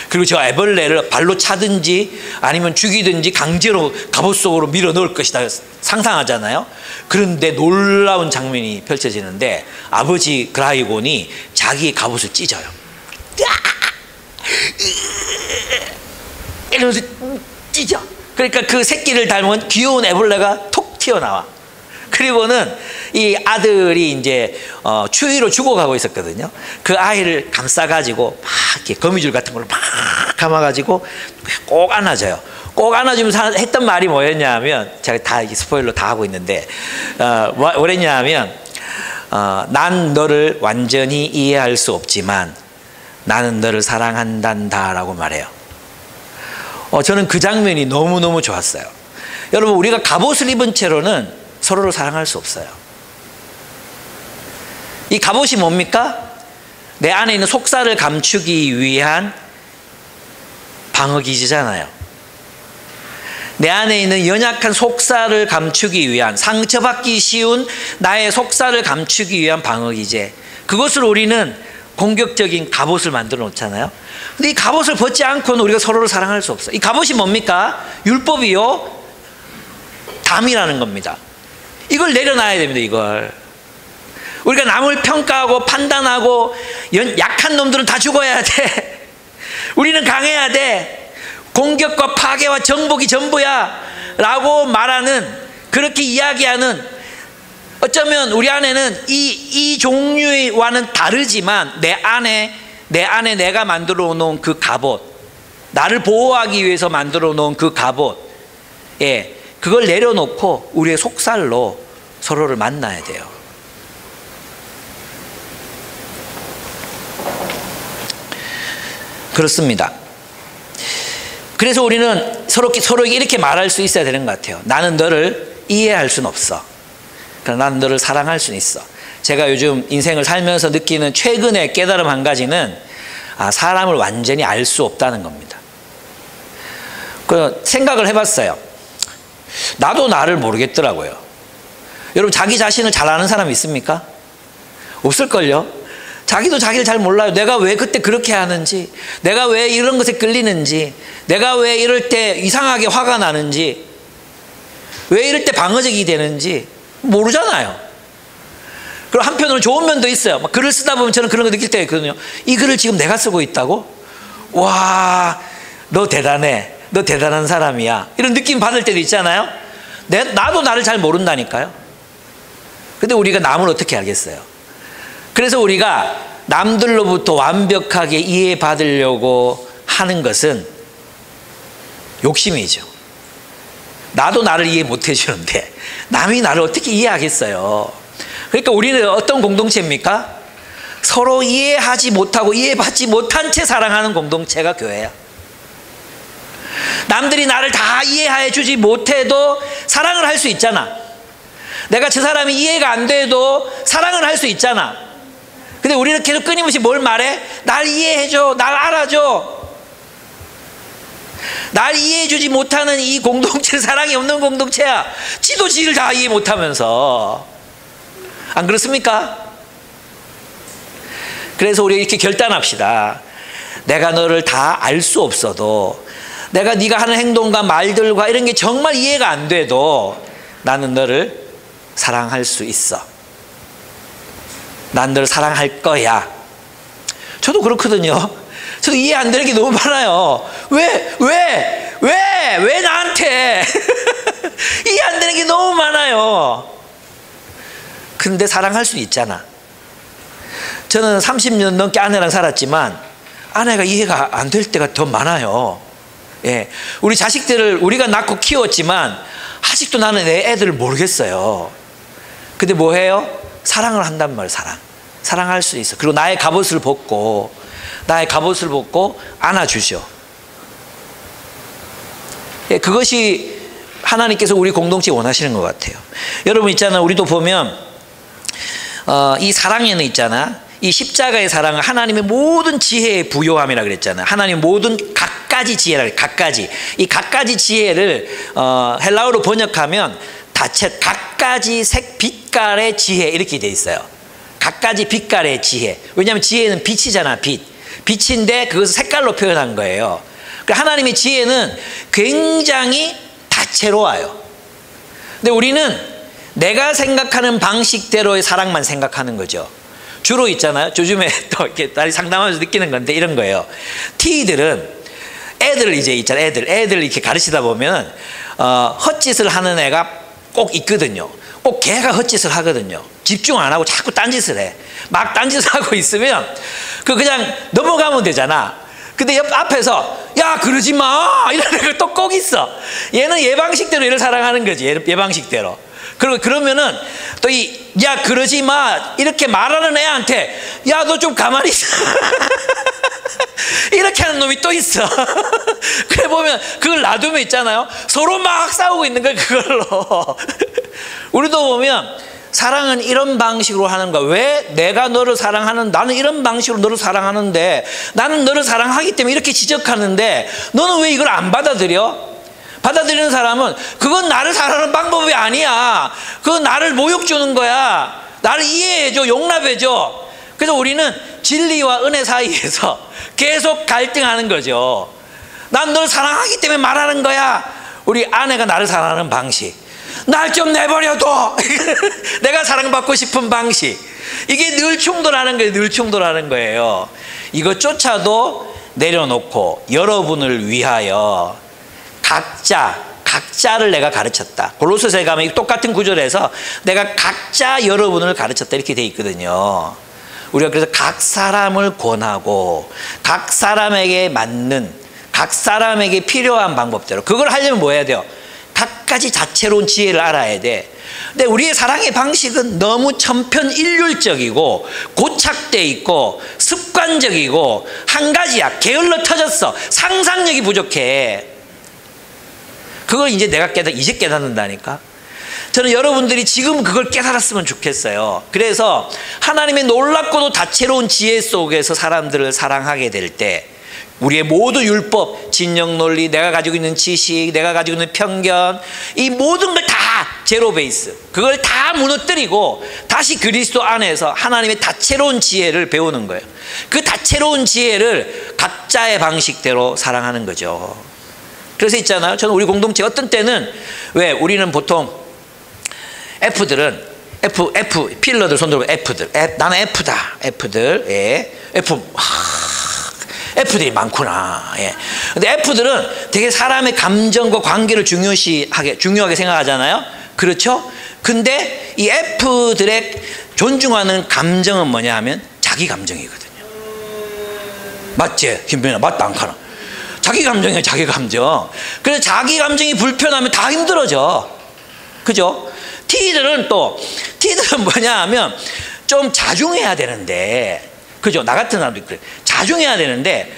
그리고 저 애벌레를 발로 차든지 아니면 죽이든지 강제로 갑옷 속으로 밀어 넣을 것이다 상상하잖아요. 그런데 놀라운 장면이 펼쳐지는데, 아버지 그라이곤이 자기의 갑옷을 찢어요. 이러면서 찢어. 그러니까 그 새끼를 닮은 귀여운 애벌레가 톡 튀어나와. 그리고는 이 아들이 이제 추위로 죽어가고 있었거든요. 그 아이를 감싸가지고 막 이렇게 거미줄 같은 걸로 막 감아가지고 꼭 안아줘요. 꼭 안아주면서 했던 말이 뭐였냐 하면, 제가 다 스포일러 다 하고 있는데, 뭐랬냐 하면, 난 너를 완전히 이해할 수 없지만 나는 너를 사랑한단다 라고 말해요. 저는 그 장면이 너무너무 좋았어요. 여러분, 우리가 갑옷을 입은 채로는 서로를 사랑할 수 없어요. 이 갑옷이 뭡니까? 내 안에 있는 속살을 감추기 위한 방어기지잖아요. 내 안에 있는 연약한 속살을 감추기 위한, 상처받기 쉬운 나의 속살을 감추기 위한 방어기제, 그것을 우리는 공격적인 갑옷을 만들어 놓잖아요. 근데 이 갑옷을 벗지 않고는 우리가 서로를 사랑할 수 없어요. 이 갑옷이 뭡니까? 율법이요, 담이라는 겁니다. 이걸 내려놔야 됩니다. 이걸 우리가 남을 평가하고 판단하고, 약한 놈들은 다 죽어야 돼, 우리는 강해야 돼, 공격과 파괴와 정복이 전부야 라고 말하는, 그렇게 이야기하는, 어쩌면 우리 안에는 이 종류와는 다르지만 내 안에 내가 만들어 놓은 그 갑옷, 나를 보호하기 위해서 만들어 놓은 그 갑옷, 그걸 내려놓고 우리의 속살로 서로를 만나야 돼요. 그렇습니다. 그래서 우리는 서로에게 이렇게 말할 수 있어야 되는 것 같아요. 나는 너를 이해할 수는 없어, 그러나 나는 너를 사랑할 수는 있어. 제가 요즘 인생을 살면서 느끼는 최근의 깨달음 한 가지는, 사람을 완전히 알 수 없다는 겁니다. 그 생각을 해봤어요. 나도 나를 모르겠더라고요. 여러분, 자기 자신을 잘 아는 사람 있습니까? 없을걸요? 자기도 자기를 잘 몰라요. 내가 왜 그때 그렇게 하는지, 내가 왜 이런 것에 끌리는지, 내가 왜 이럴 때 이상하게 화가 나는지, 왜 이럴 때 방어적이 되는지 모르잖아요. 그리고 한편으로 좋은 면도 있어요. 막 글을 쓰다 보면 저는 그런 거 느낄 때가 있거든요. 이 글을 지금 내가 쓰고 있다고? 와, 너 대단해, 너 대단한 사람이야, 이런 느낌 받을 때도 있잖아요. 나도 나를 잘 모른다니까요. 근데 우리가 남을 어떻게 알겠어요? 그래서 우리가 남들로부터 완벽하게 이해받으려고 하는 것은 욕심이죠. 나도 나를 이해 못 해주는데 남이 나를 어떻게 이해하겠어요? 그러니까 우리는 어떤 공동체입니까? 서로 이해하지 못하고 이해받지 못한 채 사랑하는 공동체가 교회야. 남들이 나를 다 이해해 주지 못해도 사랑을 할 수 있잖아. 내가 저 사람이 이해가 안 돼도 사랑을 할 수 있잖아. 근데 우리는 계속 끊임없이 뭘 말해? 날 이해해줘, 날 알아줘. 날 이해해주지 못하는 이 공동체는 사랑이 없는 공동체야. 지도 지를 다 이해 못하면서. 안 그렇습니까? 그래서 우리 이렇게 결단합시다. 내가 너를 다 알 수 없어도, 내가 네가 하는 행동과 말들과 이런 게 정말 이해가 안 돼도 나는 너를 사랑할 수 있어. 난 너를 사랑할 거야. 저도 그렇거든요. 저도 이해 안 되는 게 너무 많아요. 왜 나한테 이해 안 되는 게 너무 많아요. 근데 사랑할 수 있잖아. 저는 30년 넘게 아내랑 살았지만 아내가 이해가 안 될 때가 더 많아요. 우리 자식들을 우리가 낳고 키웠지만 아직도 나는 내 애들을 모르겠어요. 근데 뭐 해요? 사랑을 한단 말이에요. 사랑할 수 있어. 그리고 나의 갑옷을 벗고 안아주죠. 그것이 하나님께서 우리 공동체에 원하시는 것 같아요. 여러분 있잖아요. 우리도 보면 이 사랑에는 있잖아, 이 십자가의 사랑은 하나님의 모든 지혜의 부요함이라 그랬잖아요. 하나님 모든 갖가지 지혜라 그래요. 이 갖가지 지혜를 헬라어로 번역하면 다쳇, 갖가지 색 빛깔의 지혜, 이렇게 돼 있어요. 갖가지 빛깔의 지혜. 왜냐하면 지혜는 빛이잖아. 빛인데 그것을 색깔로 표현한 거예요. 하나님의 지혜는 굉장히 다채로워요. 근데 우리는 내가 생각하는 방식대로의 사랑만 생각하는 거죠. 주로 있잖아요. 요즘에 또 이렇게 딸이 상담하면서 느끼는 건데 이런 거예요. T들은 애들 이제 있잖아요. 애들 이렇게 가르치다 보면 헛짓을 하는 애가 꼭 있거든요. 꼭 걔가 헛짓을 하거든요. 집중 안 하고 자꾸 딴짓을 해. 막 딴짓을 하고 있으면 그냥 넘어가면 되잖아. 근데 앞에서 야 그러지 마 이런 애가 또 꼭 있어. 얘는 얘 방식대로 얘를 사랑하는 거지. 얘 방식대로. 그리고 그러면은 또 야 그러지 마 이렇게 말하는 애한테 야 너 좀 가만히 있어 이렇게 하는 놈이 또 있어. 그래 보면 그걸 놔두면 있잖아요. 서로 막 싸우고 있는 거야 그걸로. 우리도 보면 사랑은 이런 방식으로 하는 거야. 왜 내가 너를 사랑하는, 나는 이런 방식으로 너를 사랑하는데, 나는 너를 사랑하기 때문에 이렇게 지적하는데 너는 왜 이걸 안 받아들여? 받아들이는 사람은 그건 나를 사랑하는 방법이 아니야. 그건 나를 모욕 주는 거야. 나를 이해해줘, 용납해줘. 그래서 우리는 진리와 은혜 사이에서 계속 갈등하는 거죠. 난 널 사랑하기 때문에 말하는 거야. 우리 아내가 나를 사랑하는 방식, 날 좀 내버려둬. 내가 사랑받고 싶은 방식, 이게 늘 충돌하는 거예요. 늘 충돌하는 거예요. 이것조차도 내려놓고 여러분을 위하여 각자를 내가 가르쳤다. 골로새서에 가면 똑같은 구절에서 내가 각자 여러분을 가르쳤다 이렇게 돼 있거든요. 우리가 그래서 각 사람을 권하고 각 사람에게 맞는, 각 사람에게 필요한 방법대로, 그걸 하려면 뭐 해야 돼요? 각가지 자체로운 지혜를 알아야 돼. 근데 우리의 사랑의 방식은 너무 천편일률적이고 고착돼 있고 습관적이고 한 가지야. 게을러 터졌어. 상상력이 부족해. 그걸 이제 내가 이제 깨닫는다니까. 저는 여러분들이 지금 그걸 깨달았으면 좋겠어요. 그래서 하나님의 놀랍고도 다채로운 지혜 속에서 사람들을 사랑하게 될 때, 우리의 모든 율법, 진영 논리, 내가 가지고 있는 지식, 내가 가지고 있는 편견, 이 모든 걸 다 제로 베이스, 그걸 다 무너뜨리고 다시 그리스도 안에서 하나님의 다채로운 지혜를 배우는 거예요. 그 다채로운 지혜를 각자의 방식대로 사랑하는 거죠. 그래서 있잖아요. 저는 우리 공동체 어떤 때는, 왜 우리는 보통 F들은 F 필러들 손 들고 F들, 나는 F다. F들, 예, F들이 많구나. 예. 근데 F들은 되게 사람의 감정과 관계를 중요하게 생각하잖아요. 그렇죠? 근데 이 F들의 존중하는 감정은 뭐냐 하면 자기 감정이거든요. 맞지? 김병현아, 맞다 안 카나? 자기 감정이에요, 자기 감정. 그래서 자기 감정이 불편하면 다 힘들어져. 그죠? T들은 뭐냐 하면 좀 자중해야 되는데, 그죠? 나 같은 사람도 그래. 자중해야 되는데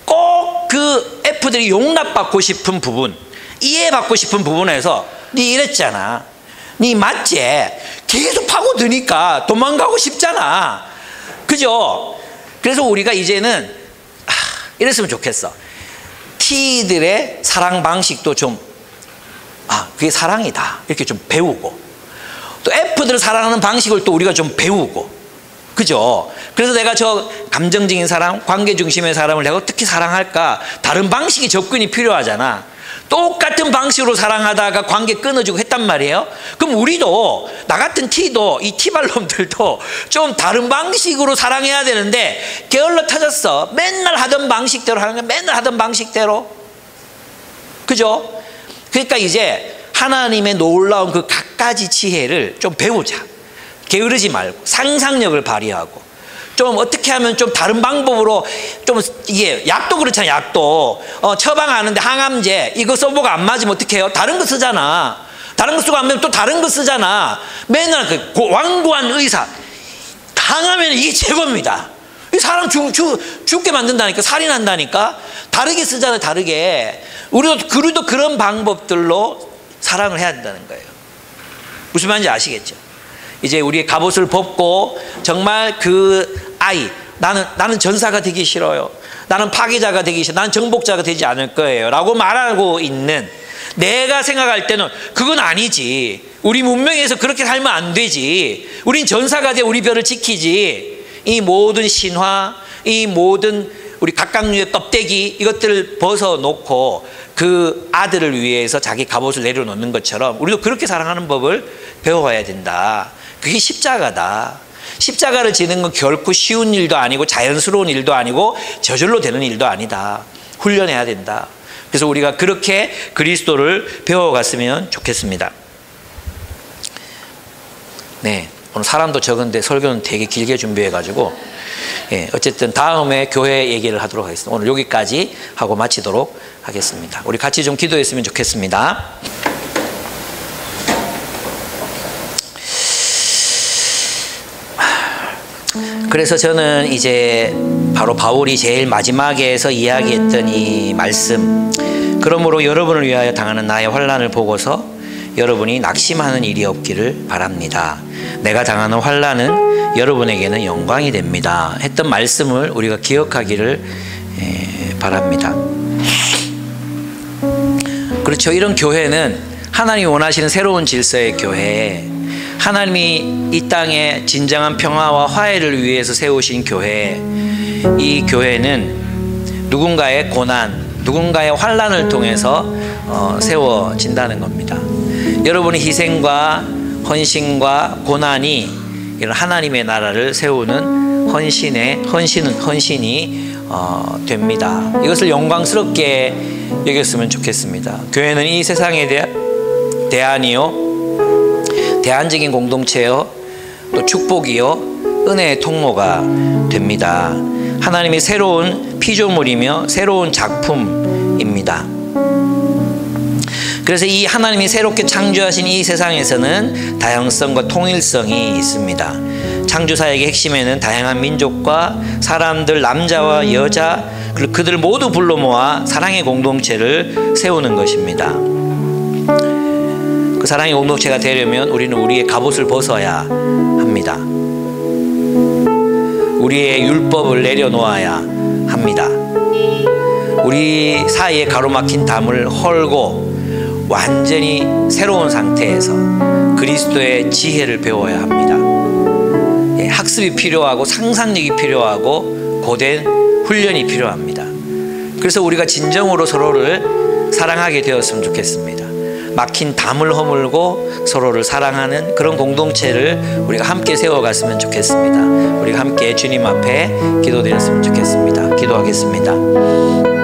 꼭 그 F들이 용납받고 싶은 부분, 이해받고 싶은 부분에서 니 이랬잖아, 니 맞지? 계속 파고드니까 도망가고 싶잖아. 그죠? 그래서 우리가 이제는 이랬으면 좋겠어. T들의 사랑 방식도 좀, 그게 사랑이다 이렇게 좀 배우고, 또 F들을 사랑하는 방식을 또 우리가 좀 배우고, 그죠? 그래서 내가 저 감정적인 사람, 관계 중심의 사람을 내가 어떻게 사랑할까? 다른 방식의 접근이 필요하잖아. 똑같은 방식으로 사랑하다가 관계 끊어지고 했단 말이에요. 그럼 우리도, 나 같은 T도, 이 T발놈들도 좀 다른 방식으로 사랑해야 되는데 게을러 터졌어. 맨날 하던 방식대로 하는 거야. 맨날 하던 방식대로. 그죠? 그러니까 이제 하나님의 놀라운 그 갖가지 지혜를 좀 배우자. 게으르지 말고 상상력을 발휘하고, 좀 어떻게 하면 좀 다른 방법으로, 좀 이게 약도 그렇잖아요. 약도 처방하는데 항암제 이거 써보고 안 맞으면 어떻게 해요? 다른 거 쓰잖아. 다른 거 쓰고 안 되면 또 다른 거 쓰잖아. 맨날 그 완고한 의사, 항암에는 이게 최고입니다. 사람 죽게 만든다니까, 살인한다니까. 다르게 쓰잖아요. 다르게. 우리도 그런 방법들로 사랑을 해야 된다는 거예요. 무슨 말인지 아시겠죠? 이제 우리의 갑옷을 벗고 정말 그 아이, 나는 전사가 되기 싫어요, 나는 파괴자가 되기 싫어요, 나는 정복자가 되지 않을 거예요 라고 말하고 있는, 내가 생각할 때는 그건 아니지. 우리 문명에서 그렇게 살면 안 되지. 우린 전사가 돼 우리 별을 지키지. 이 모든 신화, 이 모든 우리 각각류의 껍데기, 이것들을 벗어놓고 그 아들을 위해서 자기 갑옷을 내려놓는 것처럼 우리도 그렇게 사랑하는 법을 배워야 된다. 그게 십자가다. 십자가를 지는 건 결코 쉬운 일도 아니고 자연스러운 일도 아니고 저절로 되는 일도 아니다. 훈련해야 된다. 그래서 우리가 그렇게 그리스도를 배워갔으면 좋겠습니다. 네, 오늘 사람도 적은데 설교는 되게 길게 준비해가지고, 어쨌든 다음에 교회 얘기를 하도록 하겠습니다. 오늘 여기까지 하고 마치도록 하겠습니다. 우리 같이 좀 기도했으면 좋겠습니다. 그래서 저는 이제 바로 바울이 제일 마지막에서 이야기했던 이 말씀, 그러므로 여러분을 위하여 당하는 나의 환난을 보고서 여러분이 낙심하는 일이 없기를 바랍니다. 내가 당하는 환난은 여러분에게는 영광이 됩니다. 했던 말씀을 우리가 기억하기를 바랍니다. 그렇죠. 이런 교회는 하나님이 원하시는 새로운 질서의 교회, 하나님이 이 땅에 진정한 평화와 화해를 위해서 세우신 교회, 이 교회는 누군가의 고난, 누군가의 환난을 통해서 세워진다는 겁니다. 여러분의 희생과 헌신과 고난이 이런 하나님의 나라를 세우는 헌신이 됩니다. 이것을 영광스럽게 여겼으면 좋겠습니다. 교회는 이 세상에 대안이요, 대안적인 공동체요, 또 축복이요, 은혜의 통로가 됩니다. 하나님이 새로운 피조물이며 새로운 작품입니다. 그래서 이 하나님이 새롭게 창조하신 이 세상에서는 다양성과 통일성이 있습니다. 창조사역의 핵심에는 다양한 민족과 사람들, 남자와 여자, 그리고 그들 모두 불러 모아 사랑의 공동체를 세우는 것입니다. 그 사랑의 공동체가 되려면 우리는 우리의 갑옷을 벗어야 합니다. 우리의 율법을 내려놓아야 합니다. 우리 사이에 가로막힌 담을 헐고 완전히 새로운 상태에서 그리스도의 지혜를 배워야 합니다. 학습이 필요하고 상상력이 필요하고 고된 훈련이 필요합니다. 그래서 우리가 진정으로 서로를 사랑하게 되었으면 좋겠습니다. 막힌 담을 허물고 서로를 사랑하는 그런 공동체를 우리가 함께 세워갔으면 좋겠습니다. 우리가 함께 주님 앞에 기도드렸으면 좋겠습니다. 기도하겠습니다.